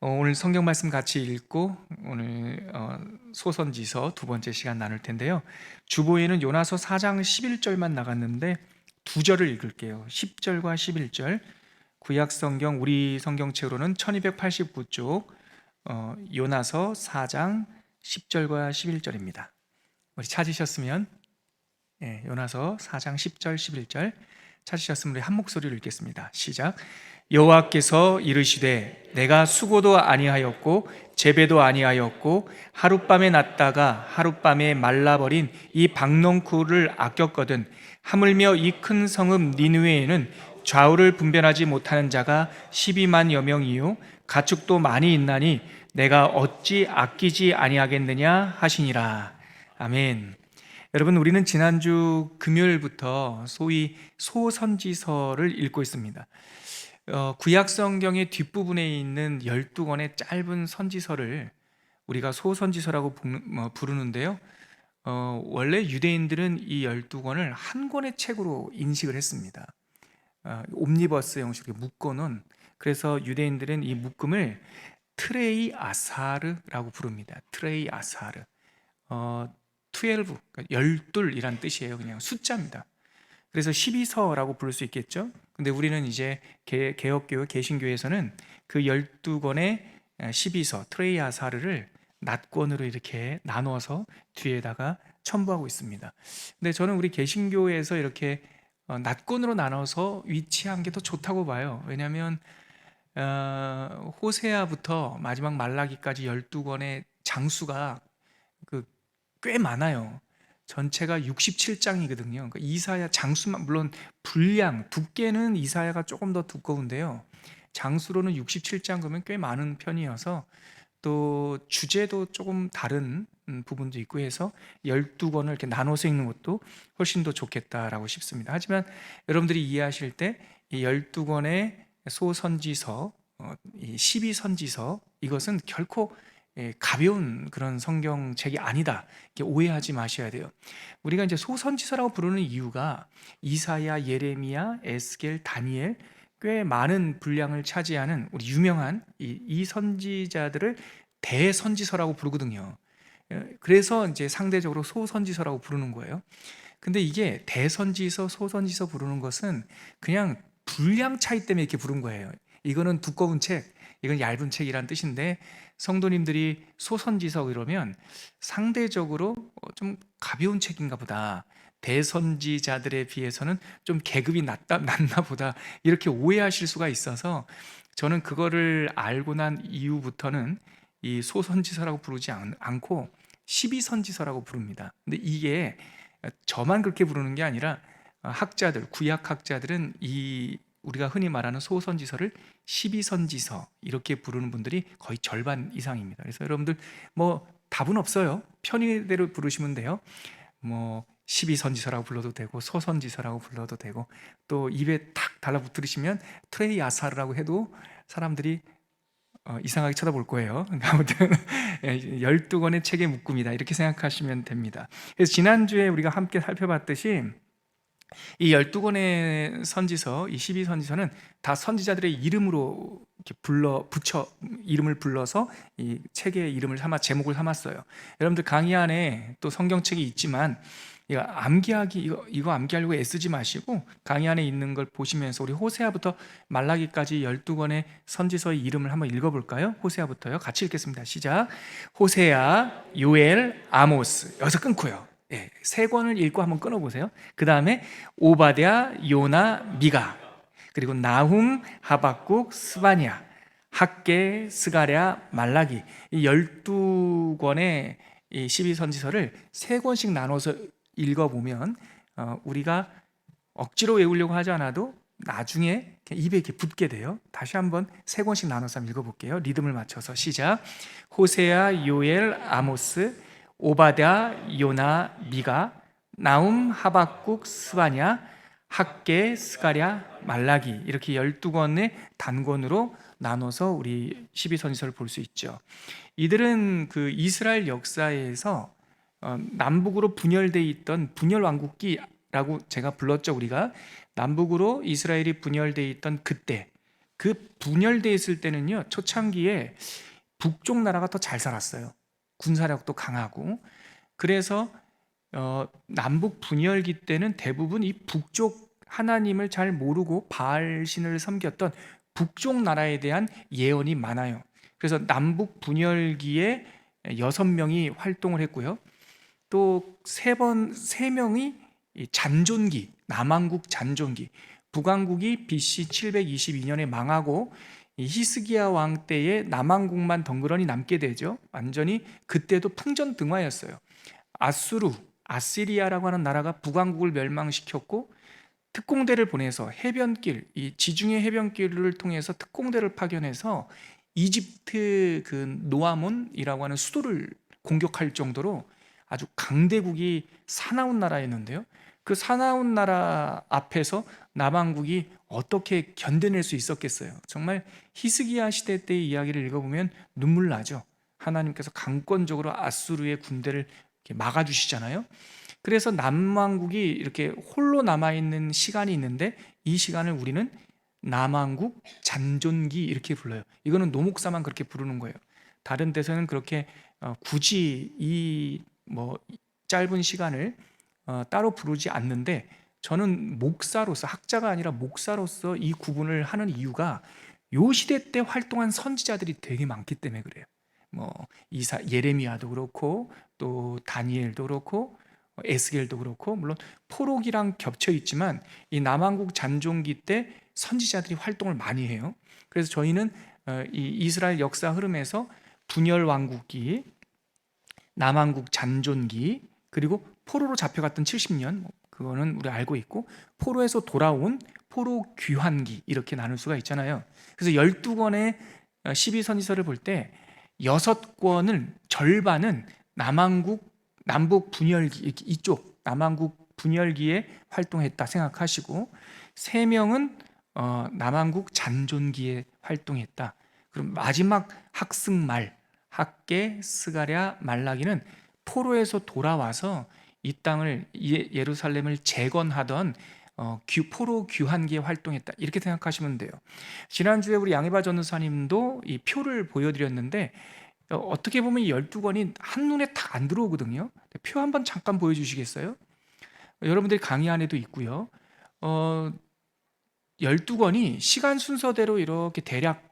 오늘 성경 말씀 같이 읽고 오늘 소선지서 두 번째 시간 나눌 텐데요. 주보에는 요나서 4장 11절만 나갔는데 두 절을 읽을게요. 10절과 11절. 구약 성경 우리 성경책으로는 1289쪽 요나서 4장 10절과 11절입니다. 우리 찾으셨으면 요나서 4장 10절 11절 찾으셨으면 우리 한 목소리로 읽겠습니다. 시작. 여호와께서 이르시되 내가 수고도 아니하였고 재배도 아니하였고 하룻밤에 났다가 하룻밤에 말라버린 이 박농쿨을 아꼈거든 하물며 이 큰 성읍 니느웨에는 좌우를 분별하지 못하는 자가 12만여 명이요 가축도 많이 있나니 내가 어찌 아끼지 아니하겠느냐 하시니라. 아멘. 여러분, 우리는 지난주 금요일부터 소위 소선지서를 읽고 있습니다. 구약 성경의 뒷부분에 있는 12권의 짧은 선지서를 우리가 소선지서라고 부르는데요. 원래 유대인들은 이 12권을 한 권의 책으로 인식을 했습니다. 옴니버스 형식으로 묶어놓은, 그래서 유대인들은 이 묶음을 트레이 아사르라고 부릅니다. 트레이 아사르. 12, 그러니까 12이란 뜻이에요. 그냥 숫자입니다. 그래서 12서라고 부를 수 있겠죠. 근데 우리는 이제 개혁교회, 개신교에서는 그 12권의 12서, 트레이아사르를 낫권으로 이렇게 나눠서 뒤에다가 첨부하고 있습니다. 근데 저는 우리 개신교에서 이렇게 낫권으로 나눠서 위치한 게 더 좋다고 봐요. 왜냐하면 호세아부터 마지막 말라기까지 12권의 장수가 꽤 많아요. 전체가 67장이거든요. 그러니까 이사야 장수만, 물론 분량, 두께는 이사야가 조금 더 두꺼운데요. 장수로는 67장 그러면 꽤 많은 편이어서 또 주제도 조금 다른 부분도 있고 해서 12권을 이렇게 나눠서 읽는 것도 훨씬 더 좋겠다라고 싶습니다. 하지만 여러분들이 이해하실 때 이 12권의 소선지서, 이 12선지서, 이것은 결코 가벼운 그런 성경책이 아니다, 이렇게 오해하지 마셔야 돼요. 우리가 이제 소선지서라고 부르는 이유가 이사야, 예레미야, 에스겔, 다니엘, 꽤 많은 분량을 차지하는 우리 유명한 이 선지자들을 대선지서라고 부르거든요. 그래서 이제 상대적으로 소선지서라고 부르는 거예요. 근데 이게 대선지서, 소선지서 부르는 것은 그냥 분량 차이 때문에 이렇게 부른 거예요. 이거는 두꺼운 책, 이건 얇은 책이란 뜻인데, 성도님들이 소선지서 이러면 상대적으로 좀 가벼운 책인가 보다, 대선지자들에 비해서는 좀 계급이 낮나 보다, 이렇게 오해하실 수가 있어서 저는 그거를 알고 난 이후부터는 이 소선지서라고 부르지 않고 12선지서라고 부릅니다. 근데 이게 저만 그렇게 부르는 게 아니라 학자들, 구약학자들은 이 우리가 흔히 말하는 소선지서를 12선지서 이렇게 부르는 분들이 거의 절반 이상입니다. 그래서 여러분들 뭐 답은 없어요. 편의대로 부르시면 돼요. 뭐 12선지서라고 불러도 되고 소선지서라고 불러도 되고, 또 입에 탁 달라붙으시면 트레이아사르라고 해도 사람들이 이상하게 쳐다볼 거예요. 아무튼 12권의 책의 묶음이다, 이렇게 생각하시면 됩니다. 그래서 지난주에 우리가 함께 살펴봤듯이 이 12권의 선지서, 이 12선지서는 다 선지자들의 이름으로 이렇게 이름을 불러서 이 책의 이름을 제목을 삼았어요. 여러분들 강의 안에 또 성경책이 있지만 이거 암기하려고 애쓰지 마시고 강의 안에 있는 걸 보시면서 우리 호세아부터 말라기까지 12권의 선지서의 이름을 한번 읽어볼까요? 호세아부터요. 같이 읽겠습니다. 시작. 호세아, 요엘, 아모스. 여기서 끊고요. 세 권을 읽고 한번 끊어보세요. 그 다음에 오바댜, 요나, 미가, 그리고 나훔, 하박국, 스바냐, 학개, 스가랴, 말라기, 이 12권의 이 12선지서를 세 권씩 나눠서 읽어보면 우리가 억지로 외우려고 하지 않아도 나중에 입에 이렇게 붙게 돼요. 다시 한번 세 권씩 나눠서 한번 읽어볼게요. 리듬을 맞춰서 시작. 호세아, 요엘, 아모스, 오바댜, 요나, 미가, 나훔, 하박국, 스바냐, 학개, 스가랴, 말라기, 이렇게 12권의 단권으로 나눠서 우리 12선지서를 볼 수 있죠. 이들은 그 이스라엘 역사에서 남북으로 분열되어 있던 분열왕국기라고 제가 불렀죠. 우리가 남북으로 이스라엘이 분열되어 있던 그때, 그 분열돼 있을 때는요, 초창기에 북쪽 나라가 더 잘 살았어요. 군사력도 강하고. 그래서 남북 분열기 때는 대부분 이 북쪽 하나님을 잘 모르고 바알신을 섬겼던 북쪽 나라에 대한 예언이 많아요. 그래서 남북 분열기에 6명이 활동을 했고요. 또 세 명이 잔존기, 남왕국 잔존기. 북왕국이 BC 722년에 망하고 이 히스기야 왕 때에 남왕국만 덩그러니 남게 되죠. 완전히 그때도 풍전등화였어요. 아시리아라고 하는 나라가 북왕국을 멸망시켰고 특공대를 보내서 해변길, 이 지중해 해변길을 통해서 특공대를 파견해서 이집트 그 노아몬이라고 하는 수도를 공격할 정도로 아주 강대국이 사나운 나라였는데요. 그 사나운 나라 앞에서 남왕국이 어떻게 견뎌낼 수 있었겠어요? 정말 히스기야 시대 때의 이야기를 읽어보면 눈물 나죠. 하나님께서 강권적으로 아수르의 군대를 이렇게 막아주시잖아요. 그래서 남왕국이 이렇게 홀로 남아있는 시간이 있는데 이 시간을 우리는 남왕국 잔존기 이렇게 불러요. 이거는 노목사만 그렇게 부르는 거예요. 다른 데서는 그렇게 굳이 이 짧은 시간을 따로 부르지 않는데, 저는 목사로서, 학자가 아니라 목사로서 이 구분을 하는 이유가 요 시대 때 활동한 선지자들이 되게 많기 때문에 그래요. 예레미야도 그렇고 또 다니엘도 그렇고 에스겔도 그렇고, 물론 포록이랑 겹쳐 있지만 이 남왕국 잔존기 때 선지자들이 활동을 많이 해요. 그래서 저희는 이 이스라엘 역사 흐름에서 분열 왕국기, 남왕국 잔존기, 그리고 포로로 잡혀갔던 70년, 그거는 우리 알고 있고, 포로에서 돌아온 포로 귀환기, 이렇게 나눌 수가 있잖아요. 그래서 12권의 12선지서를 볼 때 6권을 절반은 남북 분열기, 이쪽 남왕국 분열기에 활동했다 생각하시고, 3명은 남왕국 잔존기에 활동했다. 그럼 마지막 학승말, 학개, 스가랴, 말라기는 포로에서 돌아와서 이 땅을, 예루살렘을 재건하던 포로 귀환기에 활동했다, 이렇게 생각하시면 돼요. 지난주에 우리 양해바 전도사님도 이 표를 보여드렸는데 어떻게 보면 이 12권이 한눈에 딱 안 들어오거든요. 표 한번 잠깐 보여주시겠어요? 여러분들이 강의 안에도 있고요. 12권이 시간 순서대로 이렇게 대략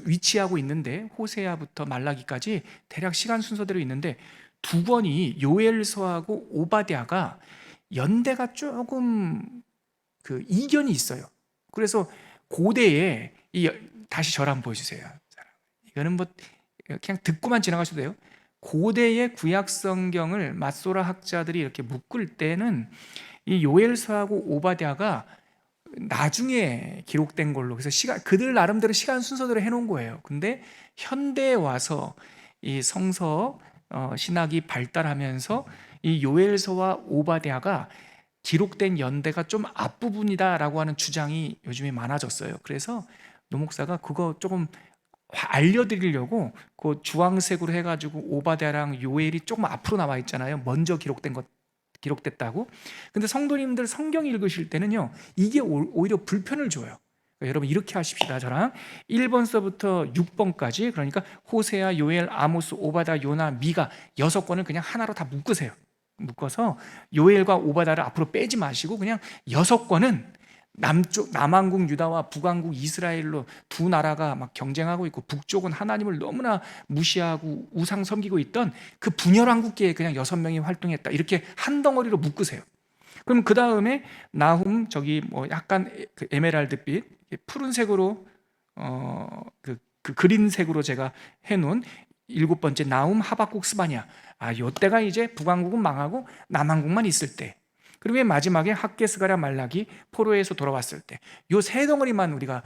위치하고 있는데, 호세아부터 말라기까지 대략 시간 순서대로 있는데, 2권이 요엘서하고 오바댜가 연대가 조금 그 이견이 있어요. 그래서 고대에 다시 저를 한번 보여주세요. 이거는 그냥 듣고만 지나가셔도 돼요. 고대의 구약 성경을 맛소라 학자들이 이렇게 묶을 때는 이 요엘서하고 오바댜가 나중에 기록된 걸로, 그래서 그들 나름대로 시간 순서대로 해놓은 거예요. 근데 현대에 와서 이 성서 신학이 발달하면서 이 요엘서와 오바댜가 기록된 연대가 좀 앞부분이다라고 하는 주장이 요즘에 많아졌어요. 그래서 노 목사가 그거 조금 알려드리려고 그 주황색으로 해가지고 오바댜랑 요엘이 조금 앞으로 나와 있잖아요. 먼저 기록됐다고. 근데 성도님들 성경 읽으실 때는요, 이게 오히려 불편을 줘요. 그러니까 여러분 이렇게 하십시다. 저랑 1번서부터 6번까지, 그러니까 호세아, 요엘, 아모스, 오바댜, 요나, 미가 6권을 그냥 하나로 다 묶어서 요엘과 오바댜를 앞으로 빼지 마시고 그냥 6권은 남왕국 유다와 북왕국 이스라엘로 두 나라가 막 경쟁하고 있고, 북쪽은 하나님을 너무나 무시하고 우상 섬기고 있던 그 분열왕국계에 그냥 6명이 활동했다, 이렇게 한 덩어리로 묶으세요. 그럼 그 다음에 나훔, 약간 그 에메랄드빛, 푸른색으로 그 그린색으로 제가 해놓은 7번째 나훔, 하박국, 스바냐. 요때가 이제 북왕국은 망하고 남왕국만 있을 때. 그리고 마지막에 학개, 스가랴, 말라기, 포로에서 돌아왔을 때, 요 세 덩어리만 우리가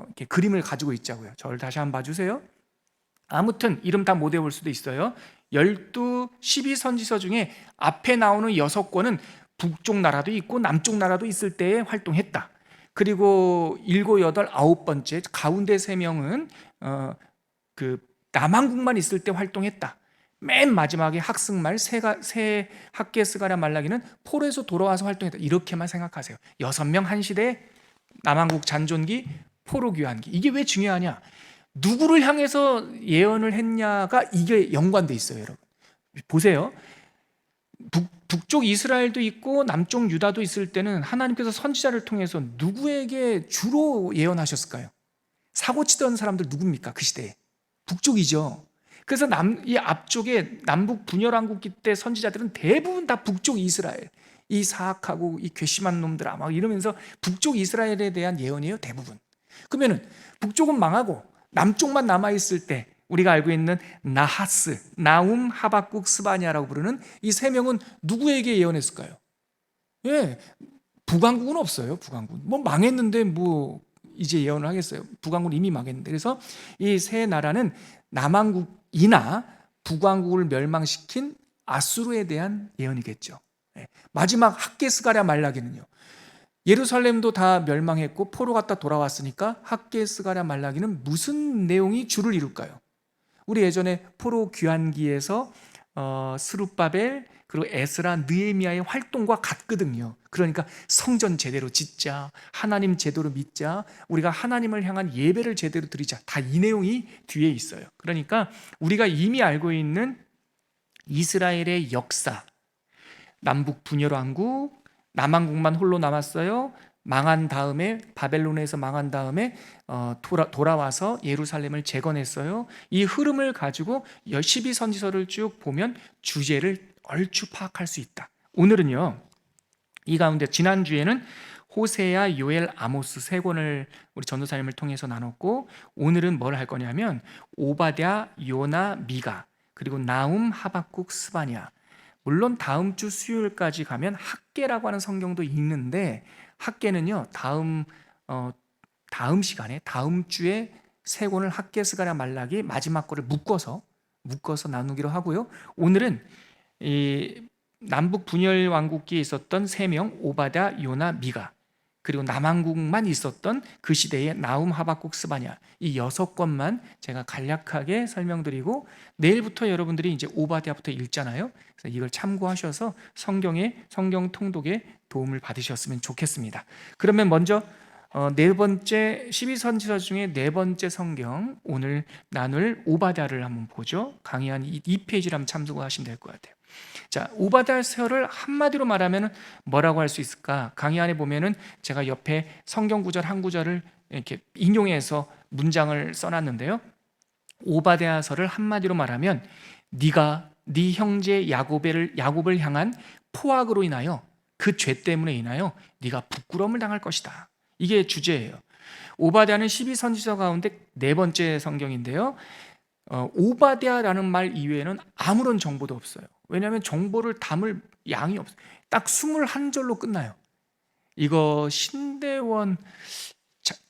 이렇게 그림을 가지고 있자고요. 저를 다시 한번 봐주세요. 아무튼 이름 다 못 외울 수도 있어요. 12선지서 중에 앞에 나오는 6권은 북쪽 나라도 있고 남쪽 나라도 있을 때에 활동했다. 그리고 7, 8, 9번째 가운데 3명은 그 남왕국만 있을 때 활동했다. 맨 마지막에 학승말, 새 학개, 스가랴, 말라기는 포로에서 돌아와서 활동했다, 이렇게만 생각하세요. 6명 한 시대, 남왕국 잔존기, 포로 귀환기. 이게 왜 중요하냐? 누구를 향해서 예언을 했냐가 이게 연관돼 있어요, 여러분. 보세요. 북쪽 이스라엘도 있고 남쪽 유다도 있을 때는 하나님께서 선지자를 통해서 누구에게 주로 예언하셨을까요? 사고치던 사람들 누굽니까? 그 시대에 북쪽이죠. 그래서 이 앞쪽에 남북 분열왕국기 때 선지자들은 대부분 다 북쪽 이스라엘, 이 사악하고 이 괘씸한 놈들아 막 이러면서 북쪽 이스라엘에 대한 예언이에요, 대부분. 그러면은 북쪽은 망하고 남쪽만 남아 있을 때 우리가 알고 있는 나하스, 나움, 하박국, 스바냐라고 부르는 이 세 명은 누구에게 예언했을까요? 예, 북왕국은 없어요. 북왕국 뭐 망했는데 뭐 이제 예언을 하겠어요. 북왕국은 이미 망했는데. 그래서 이 세 나라는 남왕국이나 북왕국을 멸망시킨 아수르에 대한 예언이겠죠. 예, 마지막 학개스가랴 말라기는요, 예루살렘도 다 멸망했고 포로 갔다 돌아왔으니까 학개스가랴 말라기는 무슨 내용이 주를 이룰까요? 우리 예전에 포로 귀환기에서 스룹바벨 그리고 에스라, 느헤미야의 활동과 같거든요. 그러니까 성전 제대로 짓자, 하나님 제대로 믿자, 우리가 하나님을 향한 예배를 제대로 드리자, 다 이 내용이 뒤에 있어요. 그러니까 우리가 이미 알고 있는 이스라엘의 역사, 남북 분열왕국, 남왕국만 홀로 남았어요. 망한 다음에, 바벨론에서 망한 다음에 돌아와서 예루살렘을 재건했어요. 이 흐름을 가지고 12선지서를 쭉 보면 주제를 얼추 파악할 수 있다. 오늘은요, 이 가운데 지난주에는 호세아, 요엘, 아모스 세 권을 우리 전도사님을 통해서 나눴고, 오늘은 뭘 할 거냐면 오바댜, 요나, 미가, 그리고 나움, 하박국, 스바냐. 물론 다음 주 수요일까지 가면 학개라고 하는 성경도 읽는데, 학개는요 다음 시간에 다음 주에 세 권을 학개, 스가랴, 말라기 마지막 거를 묶어서 나누기로 하고요. 오늘은 이 남북 분열 왕국기에 있었던 세 명, 오바댜, 요나, 미가, 그리고 남왕국만 있었던 그 시대의 나움, 하박국, 스바냐, 이 6권만 제가 간략하게 설명드리고, 내일부터 여러분들이 이제 오바댜부터 읽잖아요. 그래서 이걸 참고하셔서 성경 통독에 도움을 받으셨으면 좋겠습니다. 그러면 먼저 네 번째 12선지서 중에 네 번째 성경, 오늘 나눌 오바댜를 한번 보죠. 강의 한 2페이지를 한번 참고하시면 될 것 같아요. 자, 오바댜서를 한마디로 말하면 뭐라고 할 수 있을까? 강의 안에 보면은 제가 옆에 성경 구절 한 구절을 이렇게 인용해서 문장을 써놨는데요. 오바댜서를 한마디로 말하면 네가 네 형제 야곱을 향한 포악으로 인하여, 그 죄 때문에 인하여 네가 부끄러움을 당할 것이다. 이게 주제예요. 오바댜는 12선지서 가운데 네 번째 성경인데요. 오바댜라는 말 이외에는 아무런 정보도 없어요. 왜냐하면 정보를 담을 양이 없어요. 딱 21절로 끝나요. 이거 신대원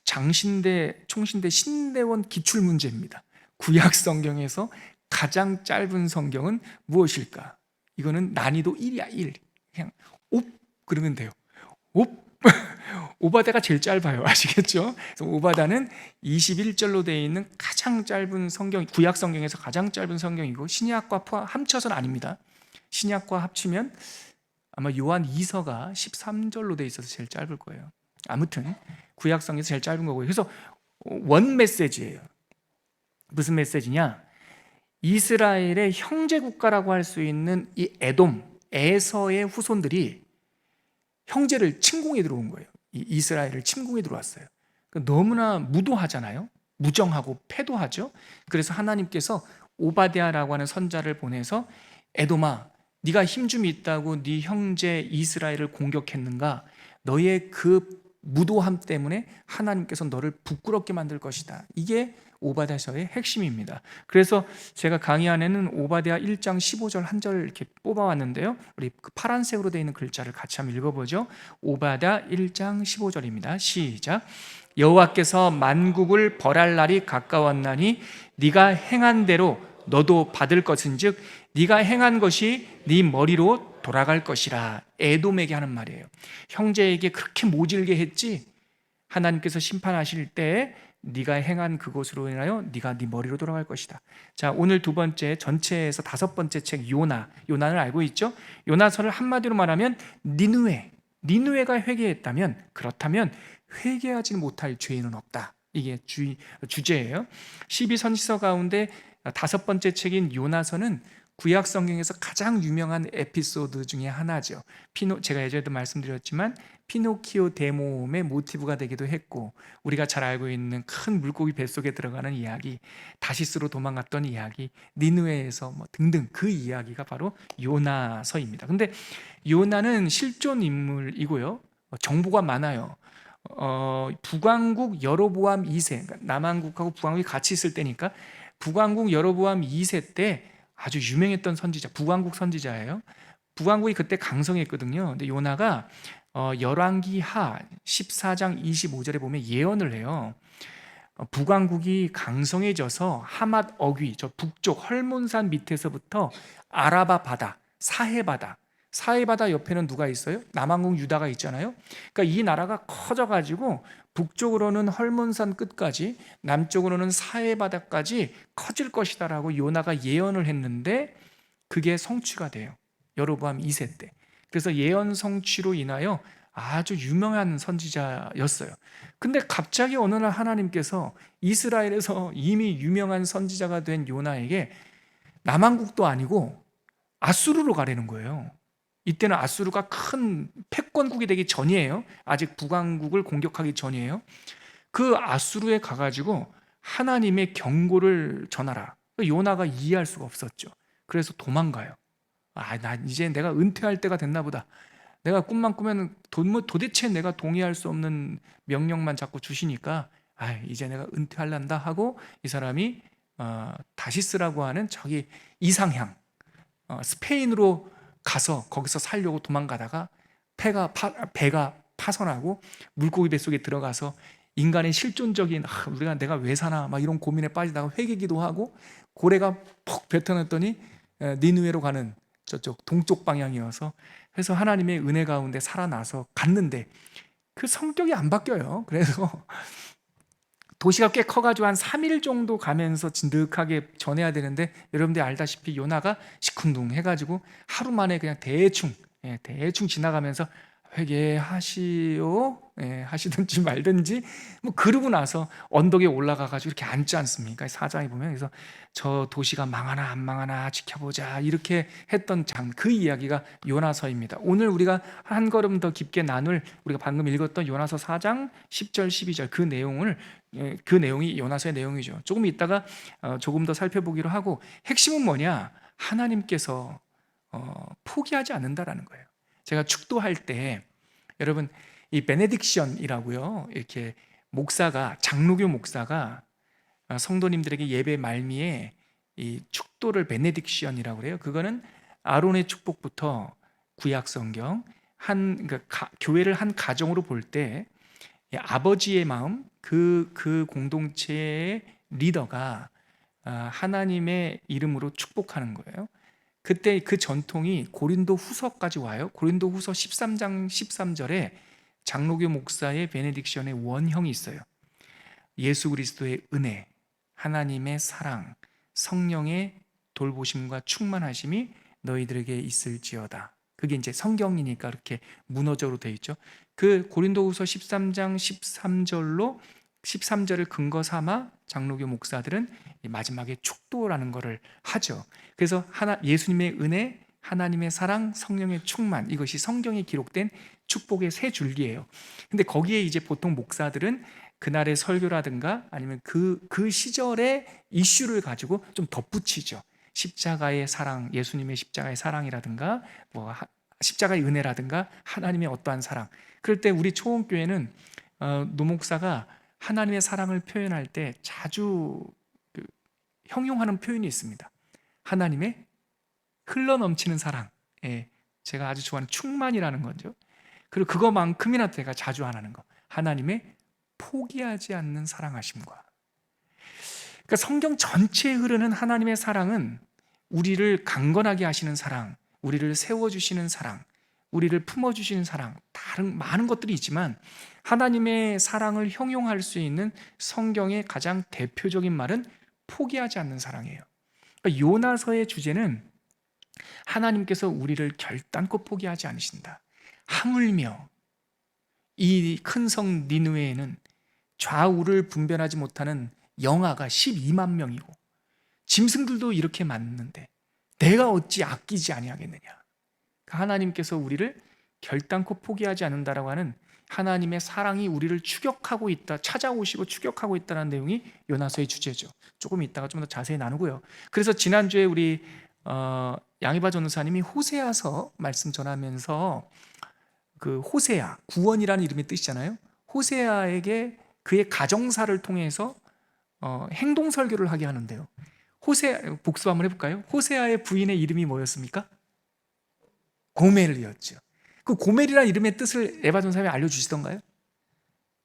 장신대 총신대 신대원 기출문제입니다. 구약 성경에서 가장 짧은 성경은 무엇일까? 이거는 난이도 1이야, 1. 그냥 옵 그러면 돼요. 옵 오바댜가 제일 짧아요. 아시겠죠? 그래서 오바댜는 21절로 되어 있는 가장 짧은 성경, 구약 성경에서 가장 짧은 성경이고, 신약과 합쳐서는 아닙니다. 신약과 합치면 아마 요한 2서가 13절로 되어 있어서 제일 짧을 거예요. 아무튼 구약 성경에서 제일 짧은 거고요. 그래서 원 메시지예요. 무슨 메시지냐? 이스라엘의 형제 국가라고 할 수 있는 이 에돔, 에서의 후손들이 형제를 침공해 들어온 거예요. 이스라엘을 침공해 들어왔어요. 너무나 무도하잖아요. 무정하고 패도하죠. 그래서 하나님께서 오바댜라고 하는 선자를 보내서 에돔아, 네가 힘 좀 있다고 네 형제 이스라엘을 공격했는가? 너의 그 무도함 때문에 하나님께서 너를 부끄럽게 만들 것이다. 이게 오바댜서의 핵심입니다. 그래서 제가 강의 안에는 오바댜 1장 15절 한 절 이렇게 뽑아왔는데요. 우리 그 파란색으로 되어 있는 글자를 같이 한번 읽어보죠. 오바댜 1장 15절입니다. 시작. 여호와께서 만국을 벌할 날이 가까웠나니 네가 행한 대로 너도 받을 것은즉 네가 행한 것이 네 머리로 돌아갈 것이라. 에돔에게 하는 말이에요. 형제에게 그렇게 모질게 했지, 하나님께서 심판하실 때 네가 행한 그것으로 인하여 네가 네 머리로 돌아갈 것이다. 자, 오늘 두 번째, 전체에서 다섯 번째 책 요나를 알고 있죠? 요나서를 한마디로 말하면 니느웨가 회개했다면, 그렇다면 회개하지 못할 죄인은 없다. 이게 주제예요. 12선지서 가운데 다섯 번째 책인 요나서는 구약 성경에서 가장 유명한 에피소드 중에 하나죠. 제가 예전에도 말씀드렸지만 피노키오 대모험의 모티브가 되기도 했고, 우리가 잘 알고 있는 큰 물고기 뱃속에 들어가는 이야기, 다시스로 도망갔던 이야기, 니느웨에서 등등, 그 이야기가 바로 요나서입니다. 근데 요나는 실존 인물이고요, 정보가 많아요. 북왕국 여로보암 2세, 그러니까 남왕국하고 북왕국이 같이 있을 때니까 북왕국 여로보암 2세 때 아주 유명했던 선지자, 북왕국 선지자예요. 북왕국이 그때 강성했거든요. 근데 요나가 열왕기하 14장 25절에 보면 예언을 해요. 북왕국이 강성해져서 하맛 어귀, 저 북쪽 헐몬산 밑에서부터 아라바 바다, 사해 바다 옆에는 누가 있어요? 남왕국 유다가 있잖아요. 그러니까 이 나라가 커져가지고 북쪽으로는 헐몬산 끝까지, 남쪽으로는 사해 바다까지 커질 것이다라고 요나가 예언을 했는데 그게 성취가 돼요. 여로보암 2세 때. 그래서 예언 성취로 인하여 아주 유명한 선지자였어요. 근데 갑자기 어느 날 하나님께서 이스라엘에서 이미 유명한 선지자가 된 요나에게 남왕국도 아니고 아수르로 가라는 거예요. 이때는 아수르가 큰 패권국이 되기 전이에요. 아직 북왕국을 공격하기 전이에요. 그 아수르에 가가지고 하나님의 경고를 전하라. 요나가 이해할 수가 없었죠. 그래서 도망가요. 나 이제 내가 은퇴할 때가 됐나 보다. 내가 꿈만 꾸면 도대체 내가 동의할 수 없는 명령만 자꾸 주시니까 이제 내가 은퇴할란다 하고 이 사람이 다시스라고 하는 저기 이상향, 스페인으로 가서 거기서 살려고 도망가다가 배가 파손하고 물고기 뱃속에 들어가서 인간의 실존적인 내가 왜 사나 막 이런 고민에 빠지다가 회개기도 하고 고래가 퍽 뱉어냈더니 니느웨로 가는 저쪽 동쪽 방향이어서, 그래서 하나님의 은혜 가운데 살아나서 갔는데 그 성격이 안 바뀌어요. 그래서 도시가 꽤 커가지고 한 3일 정도 가면서 진득하게 전해야 되는데, 여러분들이 알다시피 요나가 시큰둥 해가지고 하루 만에 그냥 대충 지나가면서 회개하시오, 하시든지 말든지 그러고 나서 언덕에 올라가가지고 이렇게 앉지 않습니까? 사장이 보면. 그래서 저 도시가 망하나 안 망하나 지켜보자 이렇게 했던 그 이야기가 요나서입니다. 오늘 우리가 한 걸음 더 깊게 나눌, 우리가 방금 읽었던 요나서 4장 10절 12절 그 내용이 요나서의 내용이죠. 조금 이따가 조금 더 살펴보기로 하고, 핵심은 뭐냐? 하나님께서 포기하지 않는다라는 거예요. 제가 축도할 때 여러분 이 베네딕션이라고요, 이렇게 장로교 목사가 성도님들에게 예배 말미에 이 축도를 베네딕션이라고 그래요. 그거는 아론의 축복부터 구약 성경 그러니까 교회를 한 가정으로 볼 때 아버지의 마음, 그 공동체의 리더가 하나님의 이름으로 축복하는 거예요. 그때 그 전통이 고린도 후서까지 와요. 고린도 후서 13장 13절에 장로교 목사의 베네딕션의 원형이 있어요. 예수 그리스도의 은혜, 하나님의 사랑, 성령의 돌보심과 충만하심이 너희들에게 있을지어다. 그게 이제 성경이니까 이렇게 문어적으로 되어 있죠. 그 고린도후서 13장 13절을 근거 삼아 장로교 목사들은 마지막에 축도라는 것을 하죠. 그래서 예수님의 은혜, 하나님의 사랑, 성령의 충만, 이것이 성경에 기록된 축복의 세 줄기예요. 근데 거기에 이제 보통 목사들은 그날의 설교라든가 아니면 그 시절의 이슈를 가지고 좀 덧붙이죠. 십자가의 사랑, 예수님의 십자가의 사랑이라든가 십자가의 은혜라든가 하나님의 어떠한 사랑. 그럴 때 우리 초원교회는 노목사가 하나님의 사랑을 표현할 때 자주 형용하는 표현이 있습니다. 하나님의 흘러넘치는 사랑, 제가 아주 좋아하는 충만이라는 거죠. 그리고 그거만큼이나 제가 자주 안 하는 거, 하나님의 포기하지 않는 사랑하심과. 그러니까 성경 전체에 흐르는 하나님의 사랑은 우리를 강건하게 하시는 사랑, 우리를 세워주시는 사랑, 우리를 품어주시는 사랑, 다른 많은 것들이 있지만 하나님의 사랑을 형용할 수 있는 성경의 가장 대표적인 말은 포기하지 않는 사랑이에요. 그러니까 요나서의 주제는 하나님께서 우리를 결단코 포기하지 않으신다. 하물며 이 큰 성 니느웨에는 좌우를 분별하지 못하는 영아가 12만 명이고 짐승들도 이렇게 많는데 내가 어찌 아끼지 아니하겠느냐. 하나님께서 우리를 결단코 포기하지 않는다라고 하는 하나님의 사랑이 우리를 추격하고 있다, 찾아오시고 추격하고 있다는 내용이 요나서의 주제죠. 조금 이따가 좀 더 자세히 나누고요. 그래서 지난주에 우리 양희바 전도사님이 호세아서 말씀 전하면서 그 호세아, 구원이라는 이름의 뜻이잖아요. 호세아에게 그의 가정사를 통해서 행동 설교를 하게 하는데요. 복습 한번 해볼까요? 호세아의 부인의 이름이 뭐였습니까? 고멜이었죠. 그 고멜이라는 이름의 뜻을 에바 전사님이 알려주시던가요?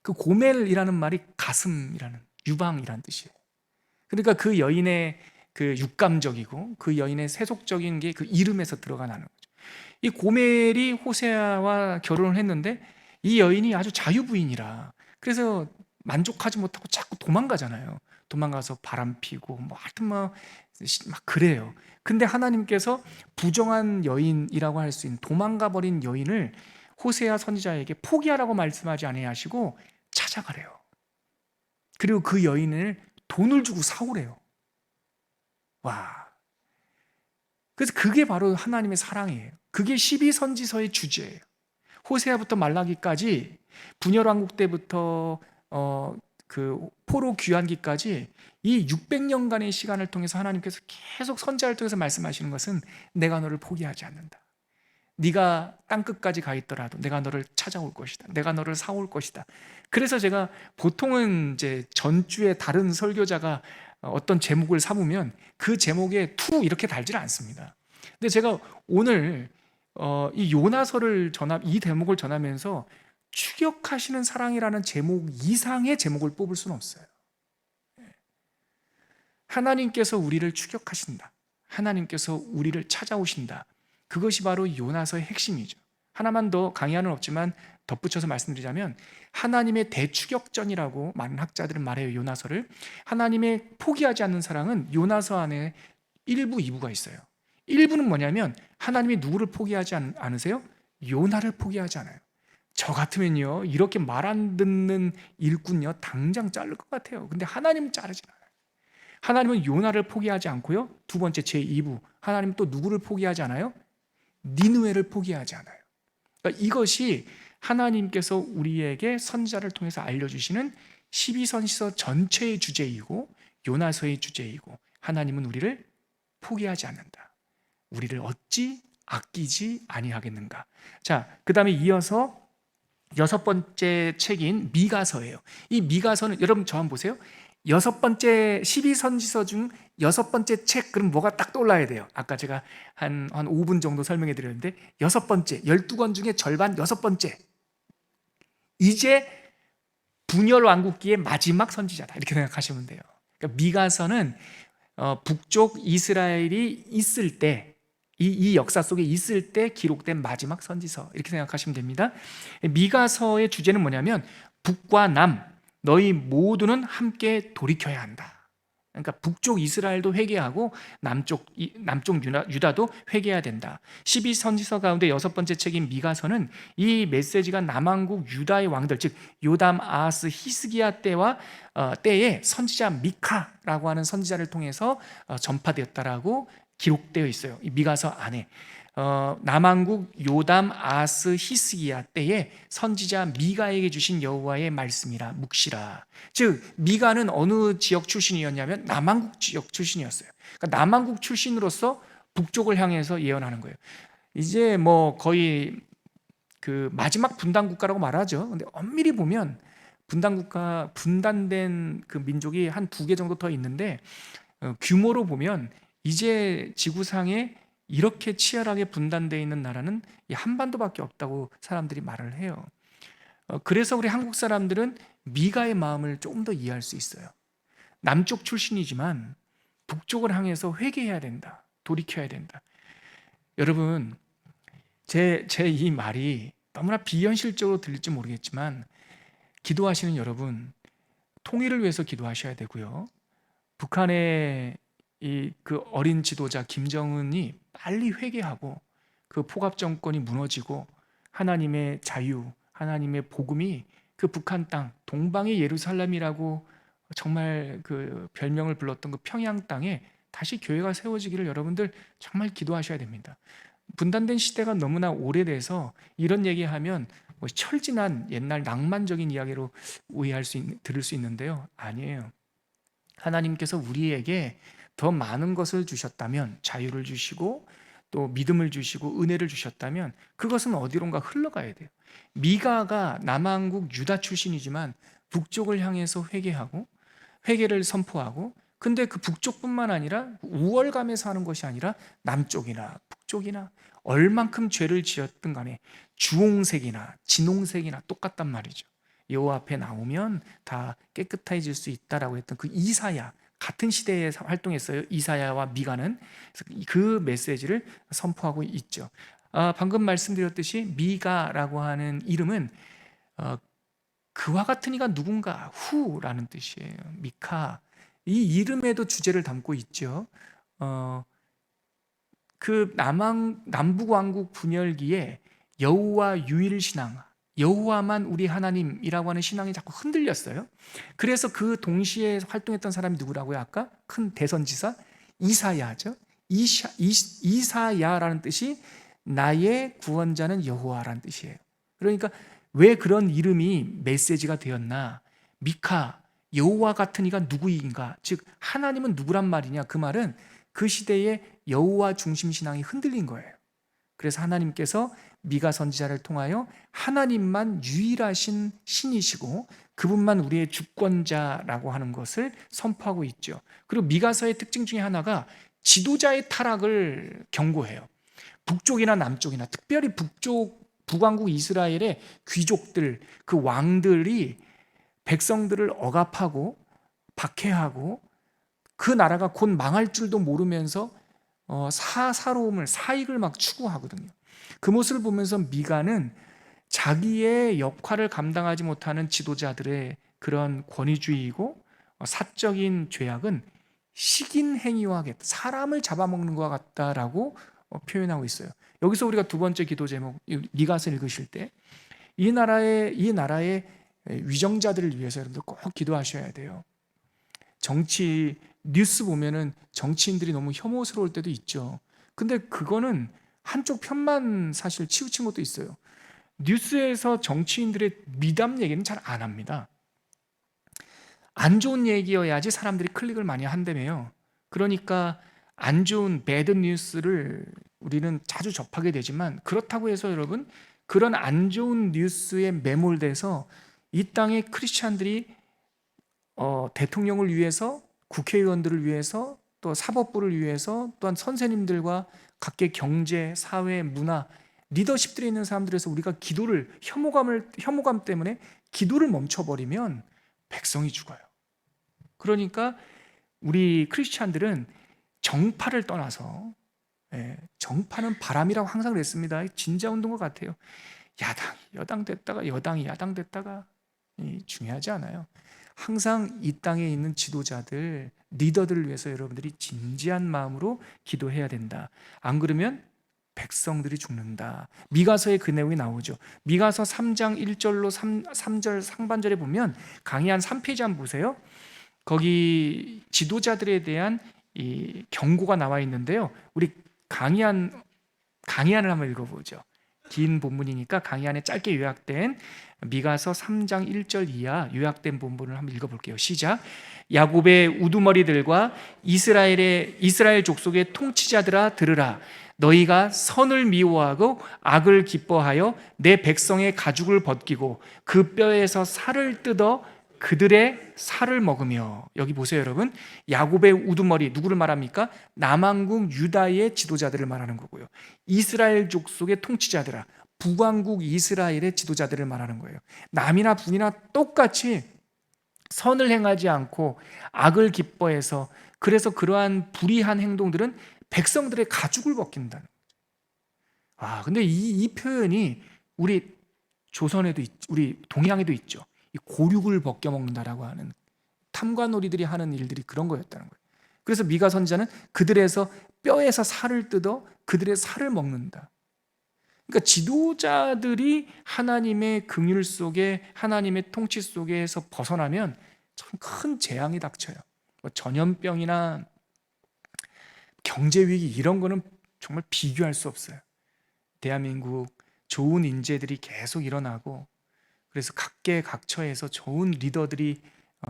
그 고멜이라는 말이 가슴이라는, 유방이라는 뜻이에요. 그러니까 그 여인의 그 육감적이고 그 여인의 세속적인 게 그 이름에서 들어가는 거죠. 이 고멜이 호세아와 결혼을 했는데 이 여인이 아주 자유부인이라 그래서 만족하지 못하고 자꾸 도망가잖아요. 도망가서 바람 피고 뭐 하여튼 막 그래요. 근데 하나님께서 부정한 여인이라고 할 수 있는 도망가 버린 여인을 호세아 선지자에게 포기하라고 말씀하지 아니하시고 찾아가래요. 그리고 그 여인을 돈을 주고 사오래요. 와. 그래서 그게 바로 하나님의 사랑이에요. 그게 12선지서의 주제예요. 호세아부터 말라기까지 분열왕국 때부터 그 포로 귀환기까지 이 600년간의 시간을 통해서 하나님께서 계속 선지자를 통해서 말씀하시는 것은 내가 너를 포기하지 않는다. 네가 땅끝까지 가 있더라도 내가 너를 찾아올 것이다. 내가 너를 사올 것이다. 그래서 제가 보통은 이제 전주에 다른 설교자가 어떤 제목을 삼으면 그 제목에 투 이렇게 달지는 않습니다. 근데 제가 오늘 이 요나서를 이 대목을 전하면서 추격하시는 사랑이라는 제목 이상의 제목을 뽑을 수는 없어요. 하나님께서 우리를 추격하신다. 하나님께서 우리를 찾아오신다. 그것이 바로 요나서의 핵심이죠. 하나만 더 강의하는 없지만 덧붙여서 말씀드리자면 하나님의 대추격전이라고 많은 학자들은 말해요. 요나서를. 하나님의 포기하지 않는 사랑은 요나서 안에 1부, 2부가 있어요. 1부는 뭐냐면 하나님이 누구를 포기하지 않으세요? 요나를 포기하지 않아요. 저 같으면요 이렇게 말 안 듣는 일꾼요 당장 자를 것 같아요. 근데 하나님은 자르지 않아요. 하나님은 요나를 포기하지 않고요. 두 번째 제2부 하나님은 또 누구를 포기하지 않아요? 니느웨를 포기하지 않아요. 그러니까 이것이 하나님께서 우리에게 선지자를 통해서 알려주시는 12선지서 전체의 주제이고 요나서의 주제이고 하나님은 우리를 포기하지 않는다. 우리를 어찌 아끼지 아니하겠는가. 자, 그 다음에 이어서 6번째 책인 미가서예요. 이 미가서는 여러분 저 한번 보세요. 6번째 12선지서 중 6번째 책 그럼 뭐가 딱 떠올라야 돼요. 아까 제가 한 5분 정도 설명해 드렸는데 6번째 12권 중에 절반 6번째 이제 분열 왕국기의 마지막 선지자다 이렇게 생각하시면 돼요. 그러니까 미가서는 북쪽 이스라엘이 있을 때 이 역사 속에 있을 때 기록된 마지막 선지서 이렇게 생각하시면 됩니다. 미가서의 주제는 뭐냐면 북과 남 너희 모두는 함께 돌이켜야 한다. 그러니까 북쪽 이스라엘도 회개하고 남쪽 유다도 회개해야 된다. 12선지서 가운데 6번째 책인 미가서는 이 메시지가 남왕국 유다의 왕들 즉 요담, 아하스, 히스기야 때에 선지자 미카라고 하는 선지자를 통해서 전파되었다라고 기록되어 있어요. 이 미가서 안에 남왕국 요담, 아하스, 히스기야 때에 선지자 미가에게 주신 여호와의 말씀이라 묵시라. 즉 미가는 어느 지역 출신이었냐면 남왕국 지역 출신이었어요. 그러니까 남왕국 출신으로서 북쪽을 향해서 예언하는 거예요. 이제 뭐 거의 그 마지막 분단 국가라고 말하죠. 근데 엄밀히 보면 분단된 그 민족이 한 2개 정도 더 있는데 규모로 보면 이제 지구상에 이렇게 치열하게 분단되어 있는 나라는 이 한반도밖에 없다고 사람들이 말을 해요. 그래서 우리 한국 사람들은 미가의 마음을 조금 더 이해할 수 있어요. 남쪽 출신이지만 북쪽을 향해서 회개해야 된다. 돌이켜야 된다. 여러분, 제 이 말이 너무나 비현실적으로 들릴지 모르겠지만 기도하시는 여러분, 통일을 위해서 기도하셔야 되고요. 북한의 그 어린 지도자 김정은이 빨리 회개하고 그 포갑 정권이 무너지고 하나님의 자유, 하나님의 복음이 그 북한 땅, 동방의 예루살렘이라고 정말 그 별명을 불렀던 그 평양 땅에 다시 교회가 세워지기를 여러분들 정말 기도하셔야 됩니다. 분단된 시대가 너무나 오래돼서 이런 얘기하면 뭐 철진한 옛날 낭만적인 이야기로 들을 수 있는데요. 아니에요. 하나님께서 우리에게 더 많은 것을 주셨다면, 자유를 주시고 또 믿음을 주시고 은혜를 주셨다면 그것은 어디론가 흘러가야 돼요. 미가가 남한국 유다 출신이지만 북쪽을 향해서 회개하고 회개를 선포하고, 근데 그 북쪽뿐만 아니라 우월감에서 하는 것이 아니라 남쪽이나 북쪽이나 얼만큼 죄를 지었든 간에 주홍색이나 진홍색이나 똑같단 말이죠. 여호와 앞에 나오면 다 깨끗해질 수 있다라고 했던 그 이사야, 같은 시대에 활동했어요. 이사야와 미가는. 그래서 그 메시지를 선포하고 있죠. 방금 말씀드렸듯이 미가라고 하는 이름은 그와 같은 이가 누군가, 후라는 뜻이에요. 미카. 이 이름에도 주제를 담고 있죠. 그 남북 왕국 분열기에 여호와 유일 신앙, 여호와만 우리 하나님이라고 하는 신앙이 자꾸 흔들렸어요. 그래서 그 동시에 활동했던 사람이 누구라고요? 아까 큰 대선지사 이사야죠. 이사야라는 뜻이 나의 구원자는 여호와라는 뜻이에요. 그러니까 왜 그런 이름이 메시지가 되었나? 미카, 여호와 같은 이가 누구인가? 즉 하나님은 누구란 말이냐? 그 말은 그 시대에 여호와 중심 신앙이 흔들린 거예요. 그래서 하나님께서 미가 선지자를 통하여 하나님만 유일하신 신이시고 그분만 우리의 주권자라고 하는 것을 선포하고 있죠. 그리고 미가서의 특징 중에 하나가 지도자의 타락을 경고해요. 북쪽이나 남쪽이나 특별히 북왕국 이스라엘의 귀족들, 그 왕들이 백성들을 억압하고 박해하고 그 나라가 곧 망할 줄도 모르면서 사사로움을, 사익을 막 추구하거든요. 그 모습을 보면서 미가는 자기의 역할을 감당하지 못하는 지도자들의 그런 권위주의이고 사적인 죄악은 식인 행위와 같다, 사람을 잡아먹는 것과 같다라고 표현하고 있어요. 여기서 우리가 두 번째 기도 제목, 미가서 읽으실 때 이 나라의 위정자들을 위해서 여러분들 꼭 기도하셔야 돼요. 정치 뉴스 보면은 정치인들이 너무 혐오스러울 때도 있죠. 근데 그거는 한쪽 편만 사실 치우친 것도 있어요. 뉴스에서 정치인들의 미담 얘기는 잘 안 합니다. 안 좋은 얘기여야지 사람들이 클릭을 많이 한다며요. 그러니까 안 좋은 배드 뉴스를 우리는 자주 접하게 되지만, 그렇다고 해서 여러분 그런 안 좋은 뉴스에 매몰돼서 이 땅의 크리스찬들이 대통령을 위해서, 국회의원들을 위해서, 또 사법부를 위해서, 또한 선생님들과 각계 경제, 사회, 문화, 리더십들이 있는 사람들에서 우리가 기도를 혐오감 때문에 기도를 멈춰버리면 백성이 죽어요. 그러니까 우리 크리스찬들은 정파를 떠나서, 정파는 바람이라고 항상 그랬습니다. 진자 운동과 같아요. 야당이 여당 됐다가 여당이 야당 됐다가 중요하지 않아요. 항상 이 땅에 있는 지도자들, 리더들을 위해서 여러분들이 진지한 마음으로 기도해야 된다. 안 그러면 백성들이 죽는다. 미가서에 그 내용이 나오죠. 미가서 3장 1절로 3절 상반절에 보면 강의 한 3페이지 한번 보세요. 거기 지도자들에 대한 이 경고가 나와 있는데요. 우리 강의안을 한번 읽어보죠. 긴 본문이니까 강의안에 짧게 요약된 미가서 3장 1절 이하 요약된 본문을 한번 읽어볼게요. 시작. 야곱의 우두머리들과 이스라엘 족속의 통치자들아 들으라. 너희가 선을 미워하고 악을 기뻐하여 내 백성의 가죽을 벗기고 그 뼈에서 살을 뜯어 그들의 살을 먹으며. 여기 보세요 여러분. 야곱의 우두머리 누구를 말합니까? 남왕국 유다의 지도자들을 말하는 거고요. 이스라엘 족속의 통치자들아, 북왕국 이스라엘의 지도자들을 말하는 거예요. 남이나 북이나 똑같이 선을 행하지 않고 악을 기뻐해서, 그래서 그러한 불의한 행동들은 백성들의 가죽을 벗긴다는 거죠. 근데 이 표현이 우리 조선에도 우리 동양에도 있죠. 이 고륙을 벗겨 먹는다라고 하는, 탐관오리들이 하는 일들이 그런 거였다는 거예요. 그래서 미가 선지자는 그들에서 뼈에서 살을 뜯어 그들의 살을 먹는다. 그러니까 지도자들이 하나님의 긍휼 속에, 하나님의 통치 속에서 벗어나면 참 큰 재앙이 닥쳐요. 뭐 전염병이나 경제 위기 이런 거는 정말 비교할 수 없어요. 대한민국 좋은 인재들이 계속 일어나고, 그래서 각계각처에서 좋은 리더들이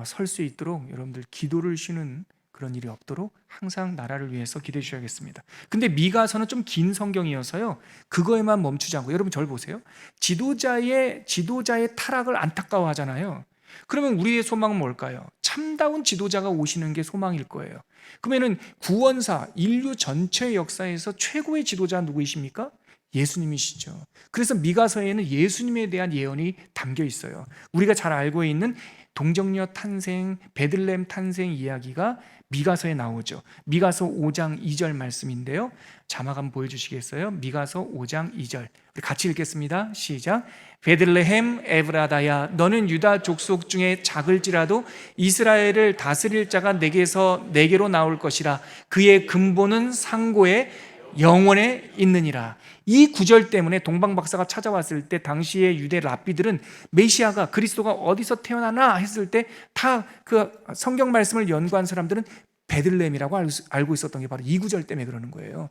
설 수 있도록 여러분들 기도를 쉬는 그런 일이 없도록 항상 나라를 위해서 기도해 주셔야겠습니다. 근데 미가서는 좀 긴 성경이어서요, 그거에만 멈추지 않고, 여러분 저를 보세요. 지도자의 타락을 안타까워하잖아요. 그러면 우리의 소망은 뭘까요? 참다운 지도자가 오시는 게 소망일 거예요. 그러면은 구원사, 인류 전체의 역사에서 최고의 지도자 누구이십니까? 예수님이시죠. 그래서 미가서에는 예수님에 대한 예언이 담겨 있어요. 우리가 잘 알고 있는 동정녀 탄생, 베들레헴 탄생 이야기가 미가서에 나오죠. 미가서 5장 2절 말씀인데요. 자막 한번 보여주시겠어요? 미가서 5장 2절. 우리 같이 읽겠습니다. 시작. 베들레헴 에브라다야, 너는 유다 족속 중에 작을지라도 이스라엘을 다스릴 자가 내게로 나올 것이라. 그의 근본은 상고에 영원에 있느니라. 이 구절 때문에 동방박사가 찾아왔을 때 당시의 유대 랍비들은 메시아가, 그리스도가 어디서 태어나나 했을 때 다 그 성경 말씀을 연구한 사람들은 베들레헴이라고 알고 있었던 게 바로 이 구절 때문에 그러는 거예요.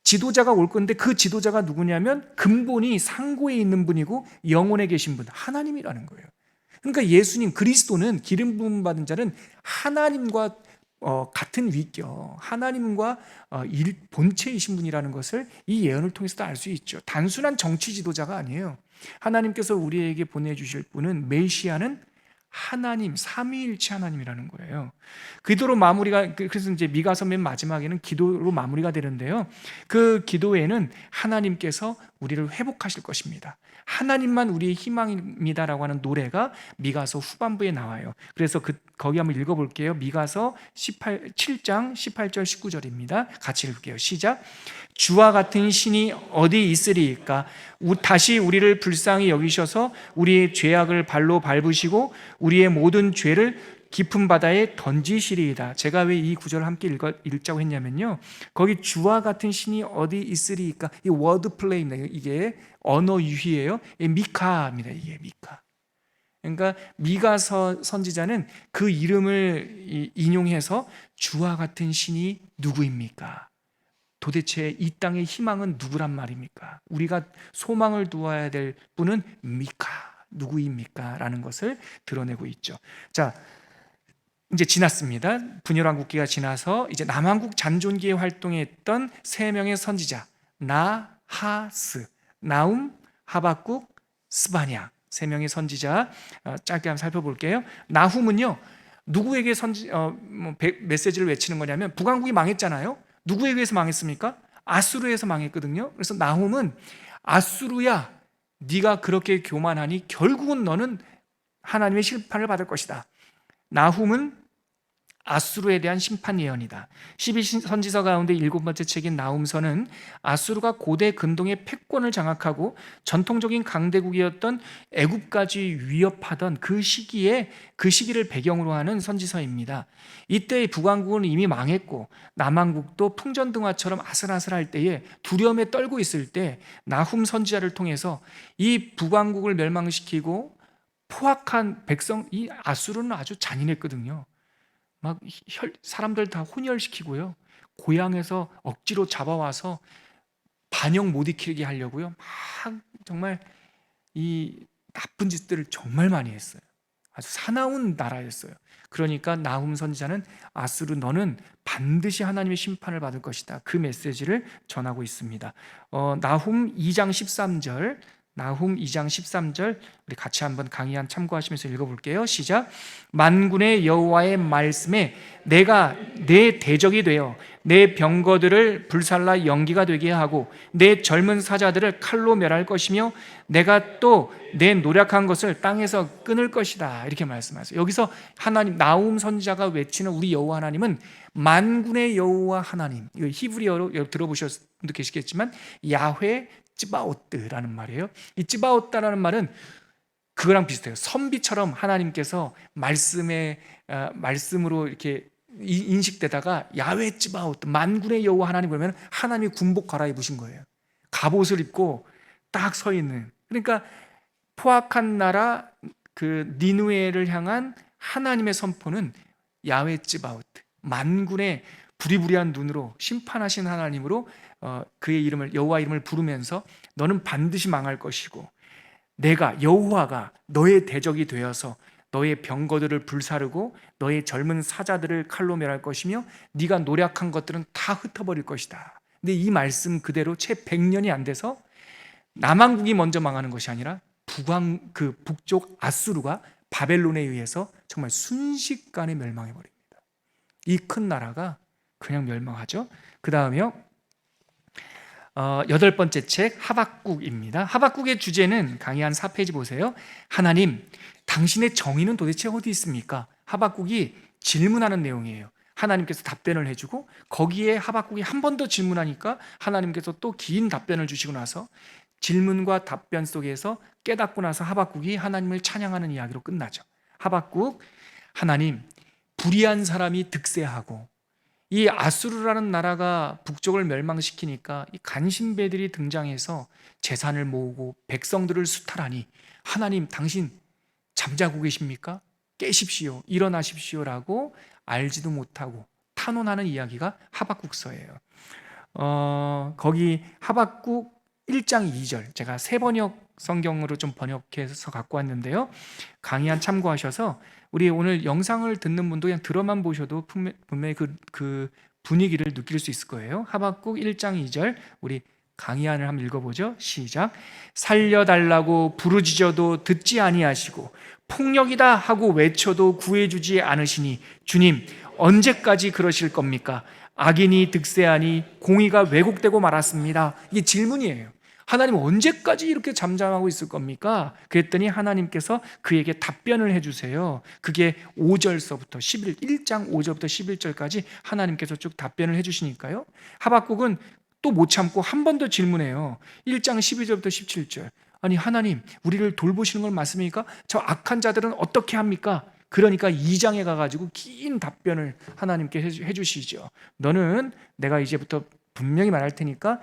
지도자가 올 건데 그 지도자가 누구냐면 근본이 상고에 있는 분이고 영원에 계신 분, 하나님이라는 거예요. 그러니까 예수님 그리스도는, 기름 부음 받은 자는 하나님과 같은 위격, 하나님과 본체이신 분이라는 것을 이 예언을 통해서도 알 수 있죠. 단순한 정치 지도자가 아니에요. 하나님께서 우리에게 보내주실 분은, 메시아는 하나님, 삼위일체 하나님이라는 거예요. 기도로 마무리가, 그래서 이제 미가서 맨 마지막에는 기도로 마무리가 되는데요, 그 기도에는 하나님께서 우리를 회복하실 것입니다. 하나님만 우리의 희망입니다라고 하는 노래가 미가서 후반부에 나와요. 그래서 거기 한번 읽어볼게요. 미가서 7장 18절 19절입니다. 같이 읽을게요. 시작. 주와 같은 신이 어디 있으리이까? 다시 우리를 불쌍히 여기셔서 우리의 죄악을 발로 밟으시고 우리의 모든 죄를 깊은 바다에 던지시리이다. 제가 왜 이 구절을 함께 읽자고 했냐면요, 거기 주와 같은 신이 어디 있으리이까, 이 워드 플레이입니다. 이게 언어 유희예요. 미카입니다. 이게 미카. 그러니까 미가 선지자는 그 이름을 인용해서 주와 같은 신이 누구입니까? 도대체 이 땅의 희망은 누구란 말입니까? 우리가 소망을 두어야 될 분은 미카, 누구입니까? 라는 것을 드러내고 있죠. 자, 이제 지났습니다. 분열왕국기가 지나서 이제 남왕국 잔존기에 활동했던 세 명의 선지자, 나하스, 나움, 하박국, 스바냐, 세 명의 선지자 짧게 한번 살펴볼게요. 나훔은요, 누구에게 메시지를 외치는 거냐면, 북왕국이 망했잖아요. 누구에 의해서 망했습니까? 아수르에서 망했거든요. 그래서 나훔은, 아수르야, 네가 그렇게 교만하니 결국은 너는 하나님의 심판을 받을 것이다. 나훔은 아수르에 대한 심판 예언이다. 12선지서 가운데 7번째 책인 나훔서는 아수르가 고대 근동의 패권을 장악하고 전통적인 강대국이었던 애굽까지 위협하던 그 시기를 배경으로 하는 선지서입니다. 이때 북왕국은 이미 망했고 남왕국도 풍전등화처럼 아슬아슬할 때에 두려움에 떨고 있을 때 나훔 선지자를 통해서 이 북왕국을 멸망시키고 포악한 백성, 이 아수르는 아주 잔인했거든요. 막 사람들 다 혼혈시키고요, 고향에서 억지로 잡아와서 반영 못 익히게 하려고요, 막 정말 이 나쁜 짓들을 정말 많이 했어요. 아주 사나운 나라였어요. 그러니까 나훔 선지자는, 아수르 너는 반드시 하나님의 심판을 받을 것이다, 그 메시지를 전하고 있습니다. 나훔 2장 13절, 나훔 2장 13절 우리 같이 한번 강의 참고하시면서 읽어볼게요. 시작. 만군의 여호와의 말씀에 내가 내 대적이 되어 내 병거들을 불살라 연기가 되게 하고 내 젊은 사자들을 칼로 멸할 것이며 내가 또 내 노력한 것을 땅에서 끊을 것이다, 이렇게 말씀하세요. 여기서 하나님, 나훔 선지자가 외치는 우리 여호와 하나님은 만군의 여호와 하나님, 이거 히브리어로 들어보셨을 분도 계시겠지만 야훼 찌바오트라는 말이에요. 이 찌바오트라는 말은 그거랑 비슷해요. 선비처럼 하나님께서 말씀으로 이렇게 인식되다가 야훼 찌바오트, 만군의 여호와 하나님, 그러면 하나님이 군복 갈아입으신 거예요. 갑옷을 입고 딱 서 있는, 그러니까 포악한 나라 그 니누에를 향한 하나님의 선포는 야훼 츠바오트, 만군의 부리부리한 눈으로 심판하신 하나님으로 그의 이름을, 여호와 이름을 부르면서 너는 반드시 망할 것이고 내가 여호와가 너의 대적이 되어서 너의 병거들을 불사르고 너의 젊은 사자들을 칼로 멸할 것이며 네가 노력한 것들은 다 흩어버릴 것이다. 근데 이 말씀 그대로 채 100년이 안 돼서 남왕국이 먼저 망하는 것이 아니라 북쪽 아수르가 바벨론에 의해서 정말 순식간에 멸망해 버립니다. 이 큰 나라가 그냥 멸망하죠. 그 다음에요, 8번째 책 하박국입니다. 하박국의 주제는 강의 한 4페이지 보세요. 하나님, 당신의 정의는 도대체 어디 있습니까? 하박국이 질문하는 내용이에요. 하나님께서 답변을 해주고 거기에 하박국이 한 번 더 질문하니까 하나님께서 또 긴 답변을 주시고 나서 질문과 답변 속에서 깨닫고 나서 하박국이 하나님을 찬양하는 이야기로 끝나죠. 하박국, 하나님, 불의한 사람이 득세하고 이 아수르라는 나라가 북쪽을 멸망시키니까 이 간신배들이 등장해서 재산을 모으고 백성들을 수탈하니 하나님, 당신 잠자고 계십니까? 깨십시오, 일어나십시오라고 알지도 못하고 탄원하는 이야기가 하박국서예요. 거기 하박국 1장 2절, 제가 세번역 성경으로 좀 번역해서 갖고 왔는데요, 강의 참고하셔서 우리 오늘 영상을 듣는 분도 그냥 들어만 보셔도 분명히 그 분위기를 느낄 수 있을 거예요. 하박국 1장 2절 우리 강의안을 한번 읽어보죠. 시작. 살려달라고 부르짖어도 듣지 아니하시고 폭력이다 하고 외쳐도 구해주지 않으시니 주님, 언제까지 그러실 겁니까? 악인이 득세하니 공의가 왜곡되고 말았습니다. 이게 질문이에요. 하나님, 언제까지 이렇게 잠잠하고 있을 겁니까? 그랬더니 하나님께서 그에게 답변을 해주세요. 그게 5절서부터 1장 5절부터 11절까지 하나님께서 쭉 답변을 해주시니까요, 하박국은 또 못 참고 한 번 더 질문해요. 1장 12절부터 17절. 아니, 하나님, 우리를 돌보시는 건 맞습니까? 저 악한 자들은 어떻게 합니까? 그러니까 2장에 가가지고 긴 답변을 하나님께 해주시죠. 너는 내가 이제부터 분명히 말할 테니까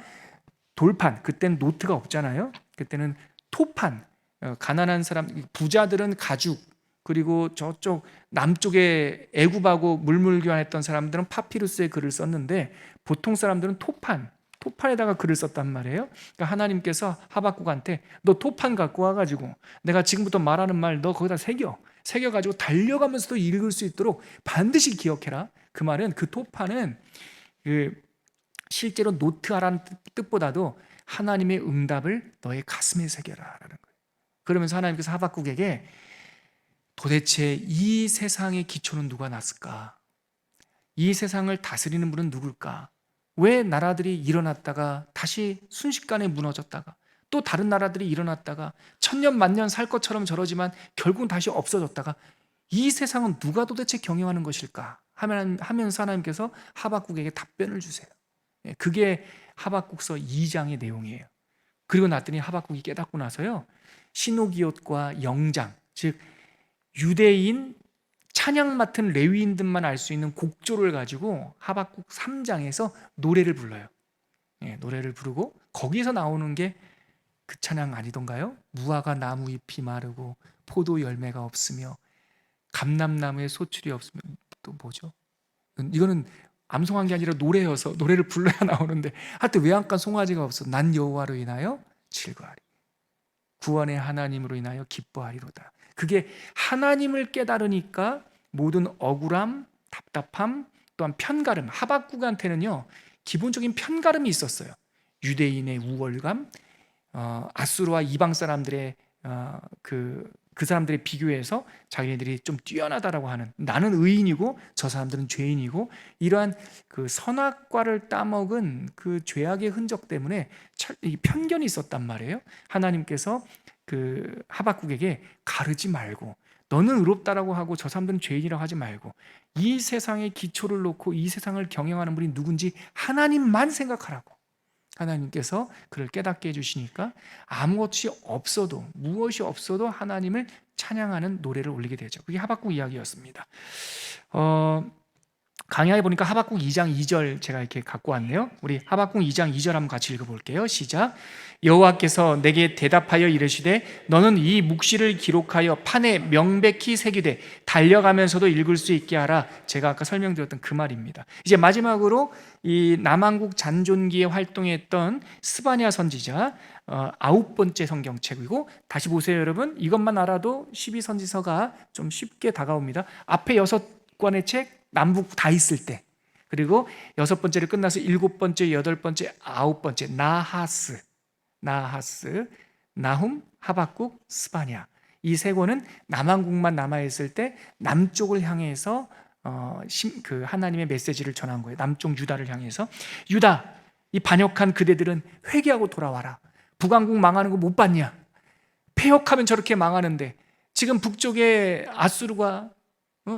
돌판, 그때는 노트가 없잖아요. 그때는 토판, 가난한 사람, 부자들은 가죽, 그리고 저쪽 남쪽에 애굽하고 물물교환했던 사람들은 파피루스에 글을 썼는데 보통 사람들은 토판에다가 글을 썼단 말이에요. 그러니까 하나님께서 하박국한테 너 토판 갖고 와가지고 내가 지금부터 말하는 말 너 거기다 새겨가지고 달려가면서도 읽을 수 있도록 반드시 기억해라. 그 말은, 그 토판은 실제로 노트하라는 뜻보다도 하나님의 응답을 너의 가슴에 새겨라라는 거예요. 그러면서 하나님께서 하박국에게 도대체 이 세상의 기초는 누가 놨을까? 이 세상을 다스리는 분은 누굴까? 왜 나라들이 일어났다가 다시 순식간에 무너졌다가 또 다른 나라들이 일어났다가 천년 만년 살 것처럼 저러지만 결국은 다시 없어졌다가 이 세상은 누가 도대체 경영하는 것일까? 하면서 하나님께서 하박국에게 답변을 주세요. 그게 하박국서 2장의 내용이에요. 그리고 났더니 하박국이 깨닫고 나서요, 시노기옷과 영장, 즉 유대인 찬양 맡은 레위인들만 알 수 있는 곡조를 가지고 하박국 3장에서 노래를 불러요. 노래를 부르고 거기서 나오는 게 그 찬양 아니던가요? 무화과 나무 잎이 마르고 포도 열매가 없으며 감람나무에 소출이 없으며, 또 뭐죠? 이거는 암송한 게 아니라 노래여서 노래를 불러야 나오는데 하여튼 외양간 송아지가 없어. 난 여호와로 인하여 즐거하리, 구원의 하나님으로 인하여 기뻐하리로다. 그게 하나님을 깨달으니까 모든 억울함, 답답함, 또한 편가름, 하박국한테는요 기본적인 편가름이 있었어요. 유대인의 우월감, 아수르와 이방 사람들의 그 사람들에 비교해서 자기네들이 좀 뛰어나다라고 하는, 나는 의인이고 저 사람들은 죄인이고, 이러한 그 선악과를 따먹은 그 죄악의 흔적 때문에 편견이 있었단 말이에요. 하나님께서 그 하박국에게 가르지 말고, 너는 의롭다라고 하고 저 사람들은 죄인이라고 하지 말고, 이 세상의 기초를 놓고 이 세상을 경영하는 분이 누군지 하나님만 생각하라고 하나님께서 그를 깨닫게 해주시니까 아무것이 없어도, 무엇이 없어도 하나님을 찬양하는 노래를 올리게 되죠. 그게 하박국 이야기였습니다. 강의에 보니까 하박국 2장 2절 제가 이렇게 갖고 왔네요. 우리 하박국 2장 2절 한번 같이 읽어볼게요. 시작. 여호와께서 내게 대답하여 이르시되 너는 이 묵시를 기록하여 판에 명백히 새기되 달려가면서도 읽을 수 있게 하라. 제가 아까 설명드렸던 그 말입니다. 이제 마지막으로 이 남한국 잔존기에 활동했던 스바냐 선지자 9번째 성경책이고, 다시 보세요 여러분. 이것만 알아도 12선지서가 좀 쉽게 다가옵니다. 앞에 6권의 책 남북 다 있을 때, 그리고 6번째를 끝나서 7번째, 8번째, 9번째 나하스, 나훔, 하박국, 스바냐, 이 세 권은 남한국만 남아있을 때 남쪽을 향해서 그 하나님의 메시지를 전한 거예요. 남쪽 유다를 향해서, 유다, 이 반역한 그대들은 회개하고 돌아와라. 북왕국 망하는 거 못 봤냐? 폐역하면 저렇게 망하는데 지금 북쪽에 아수르가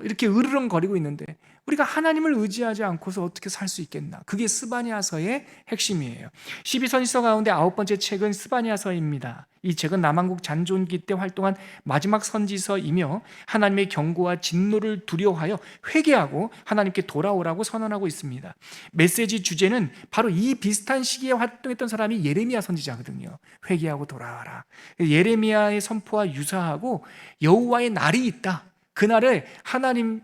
이렇게 으르렁거리고 있는데 우리가 하나님을 의지하지 않고서 어떻게 살 수 있겠나? 그게 스바냐서의 핵심이에요. 12선지서 가운데 9번째 책은 스바냐서입니다. 이 책은 남한국 잔존기 때 활동한 마지막 선지서이며 하나님의 경고와 진노를 두려워하여 회개하고 하나님께 돌아오라고 선언하고 있습니다. 메시지 주제는 바로 이 비슷한 시기에 활동했던 사람이 예레미야 선지자거든요. 회개하고 돌아와라. 예레미야의 선포와 유사하고 여호와의 날이 있다. 그날에 하나님을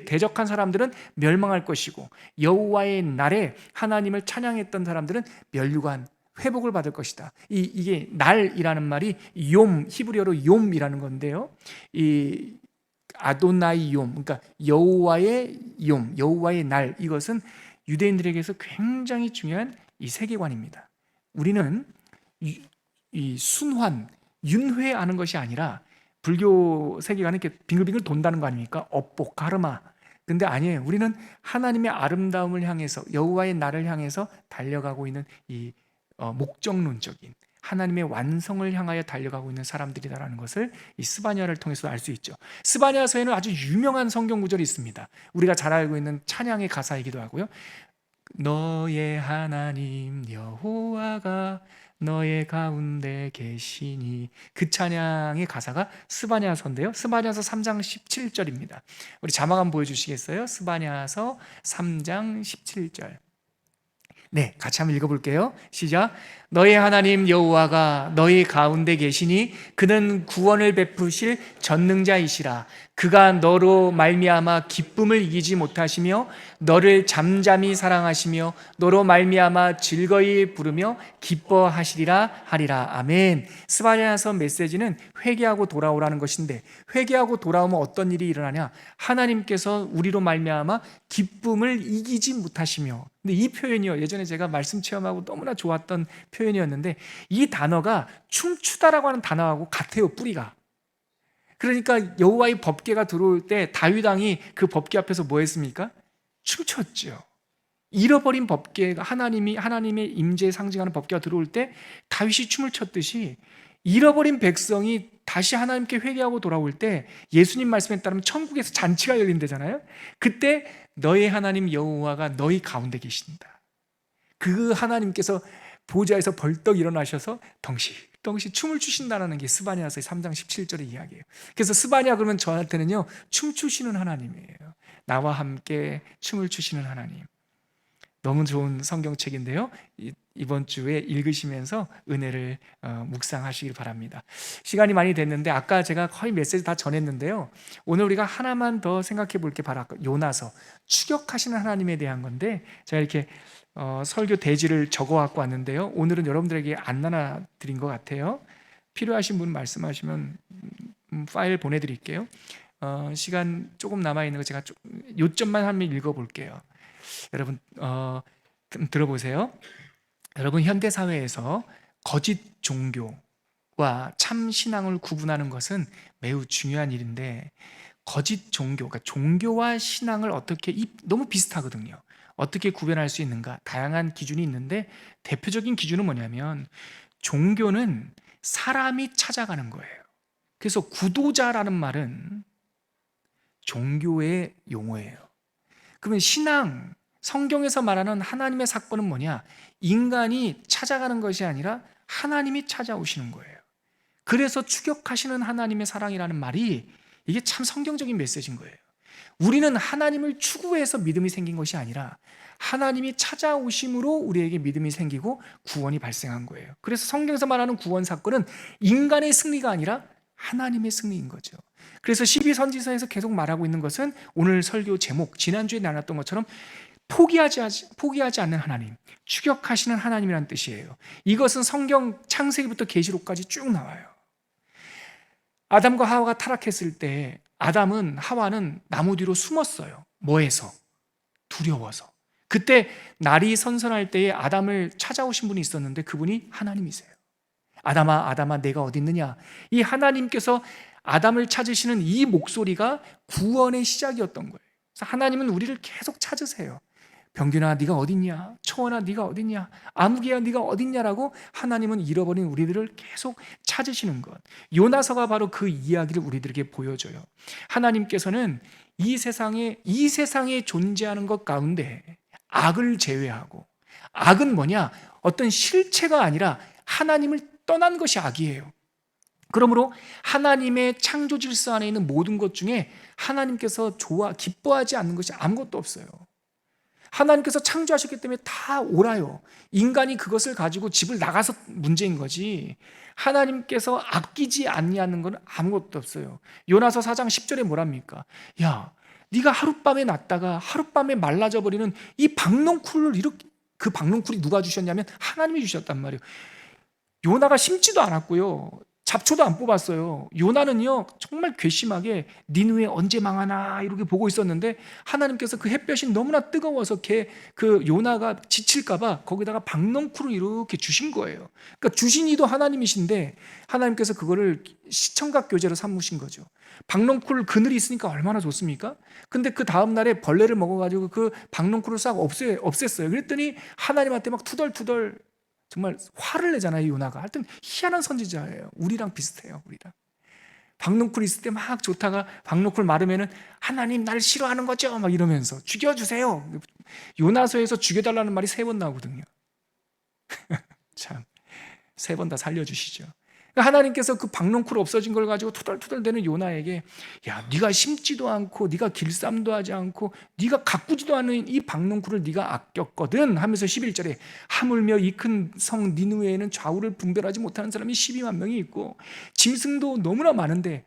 대적한 사람들은 멸망할 것이고 여호와의 날에 하나님을 찬양했던 사람들은 멸류관, 회복을 받을 것이다. 이게 날이라는 말이 욤, 히브리어로 욤이라는 건데요, 이 아도나이 욤, 그러니까 여호와의 욤, 여호와의 날, 이것은 유대인들에게서 굉장히 중요한 이 세계관입니다. 우리는 이 순환, 윤회하는 것이 아니라 불교 세계관은 이렇게 빙글빙글 돈다는 거 아닙니까? 업복, 가르마. 근데 아니에요. 우리는 하나님의 아름다움을 향해서, 여호와의 날을 향해서 달려가고 있는 이 목적론적인 하나님의 완성을 향하여 달려가고 있는 사람들이다라는 것을 이 스바냐를 통해서 알 수 있죠. 스바냐서에는 아주 유명한 성경 구절이 있습니다. 우리가 잘 알고 있는 찬양의 가사이기도 하고요. 너의 하나님 여호와가 너의 가운데 계시니, 그 찬양의 가사가 스바냐서인데요, 스바냐서 3장 17절입니다. 우리 자막 한번 보여주시겠어요? 스바냐서 3장 17절. 네, 같이 한번 읽어볼게요. 시작. 너의 하나님 여호와가 너희 가운데 계시니 그는 구원을 베푸실 전능자이시라. 그가 너로 말미암아 기쁨을 이기지 못하시며 너를 잠잠히 사랑하시며 너로 말미암아 즐거이 부르며 기뻐하시리라 하리라. 아멘. 스바냐서 메시지는 회개하고 돌아오라는 것인데, 회개하고 돌아오면 어떤 일이 일어나냐? 하나님께서 우리로 말미암아 기쁨을 이기지 못하시며. 근데 이 표현이요, 예전에 제가 말씀 체험하고 너무나 좋았던 표현이었는데, 이 단어가 춤추다라고 하는 단어하고 같아요, 뿌리가. 그러니까 여호와의 법궤가 들어올 때 다윗 왕이 그 법궤 앞에서 뭐 했습니까? 춤췄죠. 잃어버린 법궤가, 하나님의 임재에 상징하는 법궤가 들어올 때 다윗이 춤을 췄듯이 잃어버린 백성이 다시 하나님께 회개하고 돌아올 때 예수님 말씀에 따르면 천국에서 잔치가 열린다잖아요. 그때 너의 하나님 여호와가 너희 가운데 계신다. 그 하나님께서 보좌에서 벌떡 일어나셔서 덩시 춤을 추신다는 게 스바냐서의 3장 17절의 이야기예요. 그래서 스바냐 그러면 저한테는요, 춤추시는 하나님이에요. 나와 함께 춤을 추시는 하나님. 너무 좋은 성경책인데요, 이번 주에 읽으시면서 은혜를 묵상하시길 바랍니다. 시간이 많이 됐는데 아까 제가 거의 메시지 다 전했는데요, 오늘 우리가 하나만 더 생각해 볼 게 바로 아까 요나서, 추격하시는 하나님에 대한 건데, 제가 이렇게 설교 대지를 적어 갖고 왔는데요, 오늘은 여러분들에게 안 나눠드린 것 같아요. 필요하신 분 말씀하시면 파일 보내드릴게요. 시간 조금 남아있는 거 제가 요점만 한번 읽어볼게요. 여러분 들어보세요. 여러분, 현대사회에서 거짓 종교와 참 신앙을 구분하는 것은 매우 중요한 일인데, 거짓 종교, 그러니까 종교와 신앙을 어떻게, 너무 비슷하거든요. 어떻게 구별할 수 있는가? 다양한 기준이 있는데 대표적인 기준은 뭐냐면, 종교는 사람이 찾아가는 거예요. 그래서 구도자라는 말은 종교의 용어예요. 그러면 신앙, 성경에서 말하는 하나님의 사건은 뭐냐? 인간이 찾아가는 것이 아니라 하나님이 찾아오시는 거예요. 그래서 추격하시는 하나님의 사랑이라는 말이, 이게 참 성경적인 메시지인 거예요. 우리는 하나님을 추구해서 믿음이 생긴 것이 아니라 하나님이 찾아오심으로 우리에게 믿음이 생기고 구원이 발생한 거예요. 그래서 성경에서 말하는 구원 사건은 인간의 승리가 아니라 하나님의 승리인 거죠. 그래서 12선지서에서 계속 말하고 있는 것은 오늘 설교 제목, 지난주에 나눴던 것처럼 포기하지 않는 하나님, 추격하시는 하나님이라는 뜻이에요. 이것은 성경 창세기부터 계시록까지 쭉 나와요. 아담과 하와가 타락했을 때 아담은, 하와는 나무 뒤로 숨었어요. 뭐해서? 두려워서. 그때 날이 선선할 때에 아담을 찾아오신 분이 있었는데 그분이 하나님이세요. 아담아, 아담아, 내가 어디 있느냐? 이 하나님께서 아담을 찾으시는 이 목소리가 구원의 시작이었던 거예요. 그래서 하나님은 우리를 계속 찾으세요. 병균아, 네가 어딨냐? 초원아, 네가 어딨냐? 아무개야, 네가 어딨냐라고 하나님은 잃어버린 우리들을 계속 찾으시는 것. 요나서가 바로 그 이야기를 우리들에게 보여줘요. 하나님께서는 이 세상에 존재하는 것 가운데 악을 제외하고, 악은 뭐냐? 어떤 실체가 아니라 하나님을 떠난 것이 악이에요. 그러므로 하나님의 창조 질서 안에 있는 모든 것 중에 하나님께서 기뻐하지 않는 것이 아무것도 없어요. 하나님께서 창조하셨기 때문에 다 옳아요. 인간이 그것을 가지고 집을 나가서 문제인 거지, 하나님께서 아끼지 않냐는 건 아무것도 없어요. 요나서 4장 10절에 뭐랍니까? 야, 네가 하룻밤에 났다가 하룻밤에 말라져 버리는 이 박농쿨을 그 박농쿨이 누가 주셨냐면 하나님이 주셨단 말이에요. 요나가 심지도 않았고요, 잡초도 안 뽑았어요. 요나는요 정말 괘씸하게 니느웨 언제 망하나 이렇게 보고 있었는데 하나님께서 그 햇볕이 너무나 뜨거워서 그 요나가 지칠까봐 거기다가 박넝쿨을 이렇게 주신 거예요. 그러니까 주신 이도 하나님이신데 하나님께서 그거를 시청각 교제로 삼으신 거죠. 박넝쿨 그늘이 있으니까 얼마나 좋습니까? 근데 그 다음 날에 벌레를 먹어가지고 그 박넝쿨을 싹 없앴어요. 그랬더니 하나님한테 막 투덜투덜 정말 화를 내잖아요, 요나가. 하여튼 희한한 선지자예요. 우리랑 비슷해요, 우리랑. 박농쿨 있을 때 막 좋다가 박농쿨 마르면은 하나님 날 싫어하는 거죠? 막 이러면서 죽여주세요. 요나서에서 죽여달라는 말이 3번 나오거든요. 참, 3번 다 살려주시죠. 하나님께서 그 박농쿨 없어진 걸 가지고 투덜투덜대는 요나에게, 야, 네가 심지도 않고 네가 길쌈도 하지 않고 네가 가꾸지도 않은 이 박농쿨을 네가 아꼈거든 하면서 11절에 하물며 이 큰 성 니느웨에는 좌우를 분별하지 못하는 사람이 12만 명이 있고 짐승도 너무나 많은데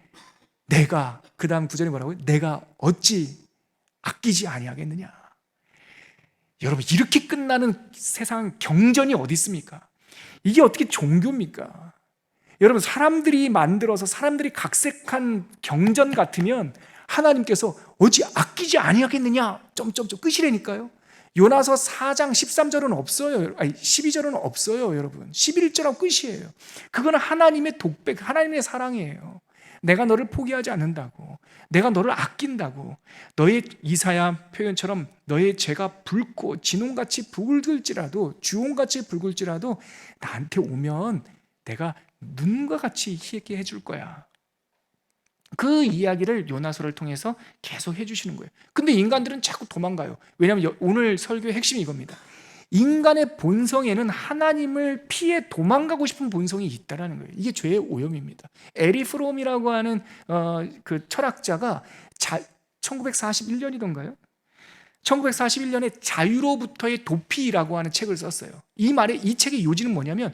내가, 그 다음 구절에 뭐라고요? 내가 어찌 아끼지 아니하겠느냐. 여러분, 이렇게 끝나는 세상 경전이 어디 있습니까? 이게 어떻게 종교입니까? 여러분, 사람들이 만들어서 사람들이 각색한 경전 같으면 하나님께서 어찌 아끼지 아니하겠느냐 점점점 끝이라니까요. 요나서 4장 13절은 없어요. 아니 12절은 없어요, 여러분. 11절하고 끝이에요. 그거는 하나님의 독백, 하나님의 사랑이에요. 내가 너를 포기하지 않는다고, 내가 너를 아낀다고. 너의, 이사야 표현처럼 너의 죄가 붉고 진홍같이 붉을지라도, 주홍같이 붉을지라도 나한테 오면 내가 눈과 같이 희게 해줄 거야. 그 이야기를 요나서를 통해서 계속 해주시는 거예요. 근데 인간들은 자꾸 도망가요. 왜냐하면 오늘 설교의 핵심이 이겁니다. 인간의 본성에는 하나님을 피해 도망가고 싶은 본성이 있다는 거예요. 이게 죄의 오염입니다. 에리 프롬이라고 하는 그 철학자가 1941년이던가요? 1941년에 자유로부터의 도피라고 하는 책을 썼어요. 이 책의 요지는 뭐냐면,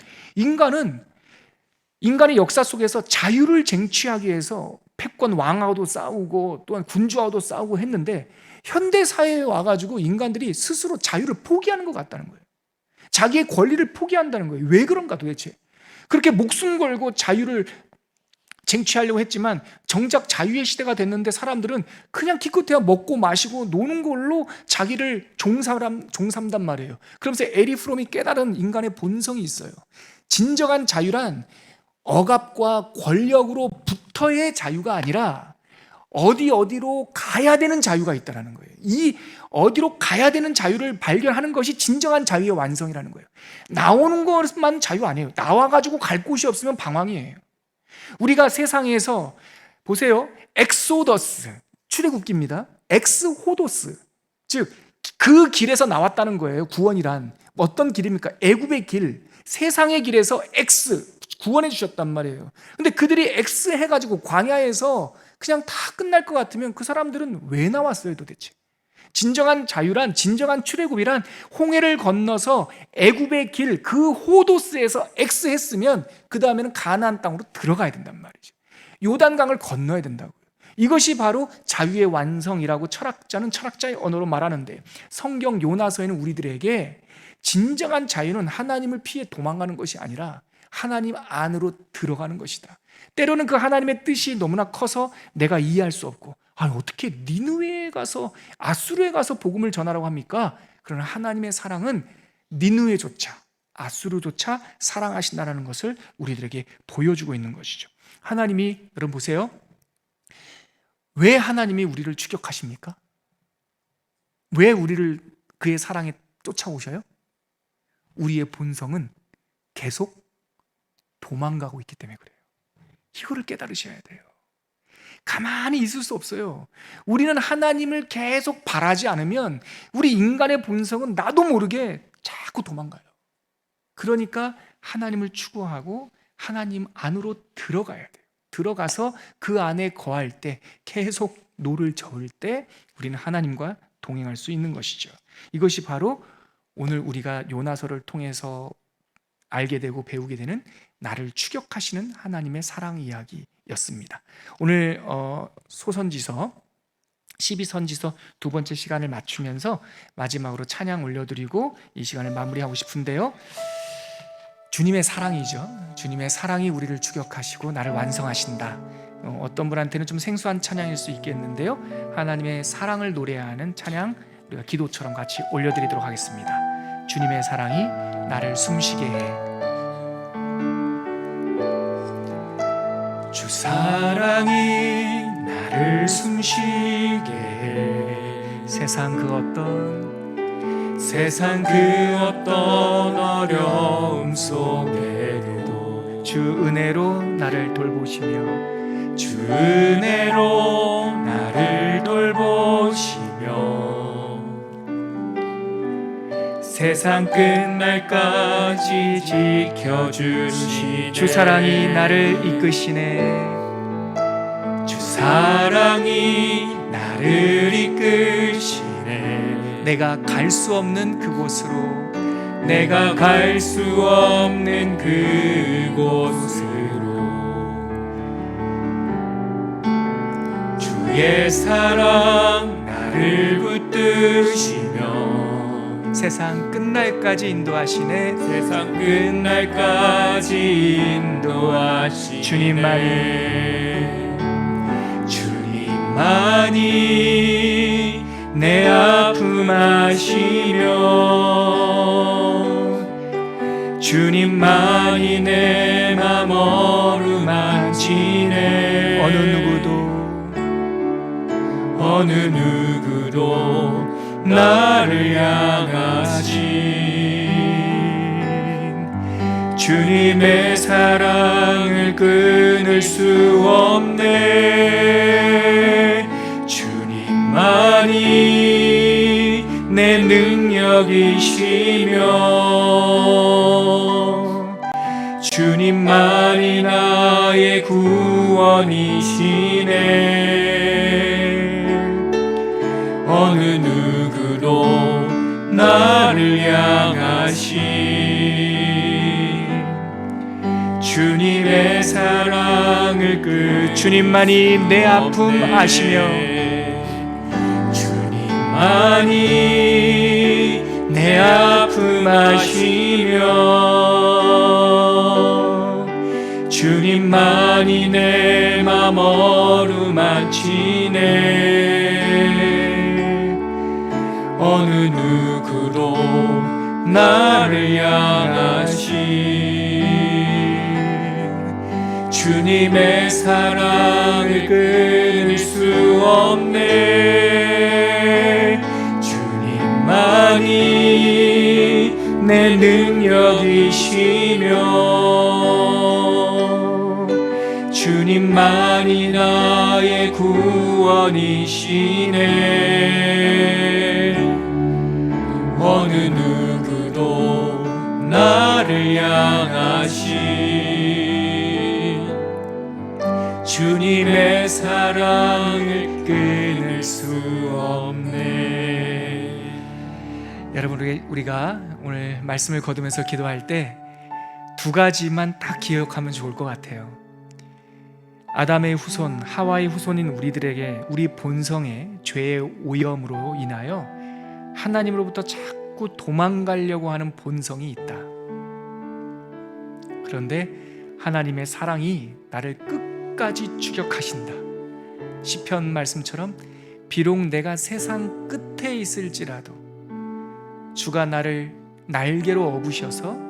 인간의 역사 속에서 자유를 쟁취하기 위해서 패권 왕하고도 싸우고 또한 군주하고도 싸우고 했는데, 현대 사회에 와가지고 인간들이 스스로 자유를 포기하는 것 같다는 거예요. 자기의 권리를 포기한다는 거예요. 왜 그런가 도대체? 그렇게 목숨 걸고 자유를 쟁취하려고 했지만 정작 자유의 시대가 됐는데 사람들은 그냥 기껏해야 먹고 마시고 노는 걸로 자기를 종삼단 말이에요. 그러면서 에리 프롬이 깨달은 인간의 본성이 있어요. 진정한 자유란 억압과 권력으로부터의 자유가 아니라 어디로 가야 되는 자유가 있다는 거예요. 이 어디로 가야 되는 자유를 발견하는 것이 진정한 자유의 완성이라는 거예요. 나오는 것만 자유 아니에요. 나와가지고 갈 곳이 없으면 방황이에요. 우리가 세상에서 보세요. 엑소더스, 출애굽기입니다. 엑스호도스, 즉 그 길에서 나왔다는 거예요. 구원이란 어떤 길입니까? 애굽의 길, 세상의 길에서 X 구원해 주셨단 말이에요. 근데 그들이 X 해가지고 광야에서 그냥 다 끝날 것 같으면 그 사람들은 왜 나왔어요 도대체? 진정한 자유란, 진정한 출애굽이란 홍해를 건너서 애굽의 길, 그 호도스에서 엑스했으면 그 다음에는 가나안 땅으로 들어가야 된단 말이죠. 요단강을 건너야 된다고요. 이것이 바로 자유의 완성이라고 철학자는 철학자의 언어로 말하는데, 성경 요나서에는 우리들에게 진정한 자유는 하나님을 피해 도망가는 것이 아니라 하나님 안으로 들어가는 것이다. 때로는 그 하나님의 뜻이 너무나 커서 내가 이해할 수 없고, 아니 어떻게 니느웨에 가서, 아수르에 가서 복음을 전하라고 합니까? 그러나 하나님의 사랑은 니느웨조차, 아수르조차 사랑하신다는 것을 우리들에게 보여주고 있는 것이죠. 하나님이, 여러분 보세요, 왜 하나님이 우리를 추격하십니까? 왜 우리를 그의 사랑에 쫓아오셔요? 우리의 본성은 계속 도망가고 있기 때문에 그래요. 이거를 깨달으셔야 돼요. 가만히 있을 수 없어요. 우리는 하나님을 계속 바라지 않으면 우리 인간의 본성은 나도 모르게 자꾸 도망가요. 그러니까 하나님을 추구하고 하나님 안으로 들어가야 돼요. 들어가서 그 안에 거할 때, 계속 노를 저을 때 우리는 하나님과 동행할 수 있는 것이죠. 이것이 바로 오늘 우리가 요나서를 통해서 알게 되고 배우게 되는 나를 추격하시는 하나님의 사랑 이야기였습니다. 오늘 소선지서 12선지서 두 번째 시간을 맞추면서 마지막으로 찬양 올려드리고 이 시간을 마무리하고 싶은데요, 주님의 사랑이죠. 주님의 사랑이 우리를 추격하시고 나를 완성하신다. 어떤 분한테는 좀 생소한 찬양일 수 있겠는데요, 하나님의 사랑을 노래하는 찬양 우리가 기도처럼 같이 올려드리도록 하겠습니다. 주님의 사랑이 나를 숨쉬게 해. 주 사랑이 나를 숨쉬게 해. 세상 그 어떤 어려움 속에도 주 은혜로 나를 돌보시며, 주 은혜로 나를 돌보시며 세상 끝날까지 지켜주시네. 주 사랑이 나를 이끄시네. 주 사랑이 나를 이끄시네. 내가 갈 수 없는 그곳으로, 내가 갈 수 없는 그곳으로 주의 사랑 나를 붙드시며 세상 끝날까지 인도하시네. 세상 끝날까지 인도하시네. 주님만이 내 아픔 아시며 주님만이 내 맘 어루만지네. 어느 누구도 나를 향하신 주님의 사랑을 끊을 수 없네. 주님만이 내 능력이시며 주님만이 나의 구원이시네. 어느 누구도 나를 향하신 주님의 사랑을 주님만이 내 아픔 아시며 주님만이 내 아픔 아시며 주님만이 내 맘 어루만지네. 어느 누구도 나를 향하신 주님의 사랑을 끊을 수 없네. 주님만이 내 능력이시며 주님만이 나의 구원이시네. 어느 누구도 나를 향하신 주님의 사랑을 끊을 수 없네. 여러분, 우리가 오늘 말씀을 거두면서 기도할 때 두 가지만 딱 기억하면 좋을 것 같아요. 아담의 후손, 하와의 후손인 우리들에게 우리 본성의 죄의 오염으로 인하여 하나님으로부터 자꾸 도망가려고 하는 본성이 있다. 그런데 하나님의 사랑이 나를 끝까지 추격하신다. 시편 말씀처럼 비록 내가 세상 끝에 있을지라도 주가 나를 날개로 업으셔서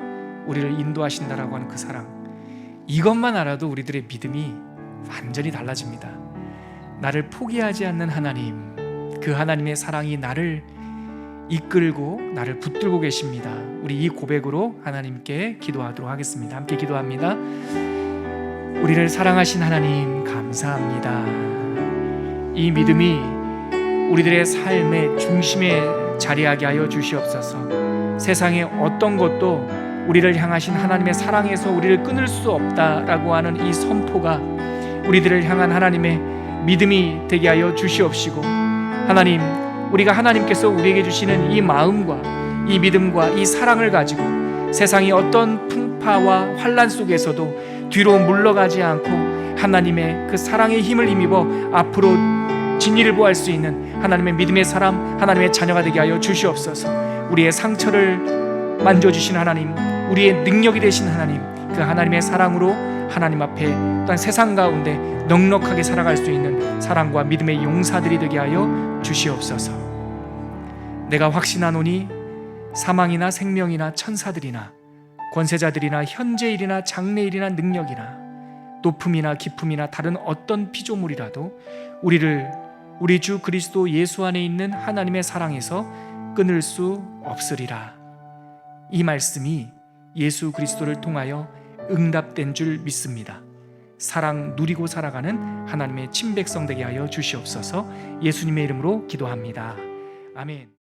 우리를 인도하신다라고 하는 그 사랑, 이것만 알아도 우리들의 믿음이 완전히 달라집니다. 나를 포기하지 않는 하나님, 그 하나님의 사랑이 나를 이끌고 나를 붙들고 계십니다. 우리 이 고백으로 하나님께 기도하도록 하겠습니다. 함께 기도합니다. 우리를 사랑하신 하나님, 감사합니다. 이 믿음이 우리들의 삶의 중심에 자리하게 하여 주시옵소서. 세상의 어떤 것도 우리를 향하신 하나님의 사랑에서 우리를 끊을 수 없다라고 하는 이 선포가 우리들을 향한 하나님의 믿음이 되게 하여 주시옵시고, 하나님, 우리가 하나님께서 우리에게 주시는 이 마음과 이 믿음과 이 사랑을 가지고 세상의 어떤 풍파와 환난 속에서도 뒤로 물러가지 않고 하나님의 그 사랑의 힘을 힘입어 앞으로 진리를 보할 수 있는 하나님의 믿음의 사람, 하나님의 자녀가 되게 하여 주시옵소서. 우리의 상처를 만져주신 하나님, 우리의 능력이 되신 하나님, 그 하나님의 사랑으로 하나님 앞에 또한 세상 가운데 넉넉하게 살아갈 수 있는 사랑과 믿음의 용사들이 되게 하여 주시옵소서. 내가 확신하노니 사망이나 생명이나 천사들이나 권세자들이나 현재일이나 장래일이나 능력이나 높음이나 깊음이나 다른 어떤 피조물이라도 우리를 우리 주 그리스도 예수 안에 있는 하나님의 사랑에서 끊을 수 없으리라. 이 말씀이 예수 그리스도를 통하여 응답된 줄 믿습니다. 사랑 누리고 살아가는 하나님의 친백성 되게 하여 주시옵소서. 예수님의 이름으로 기도합니다. 아멘.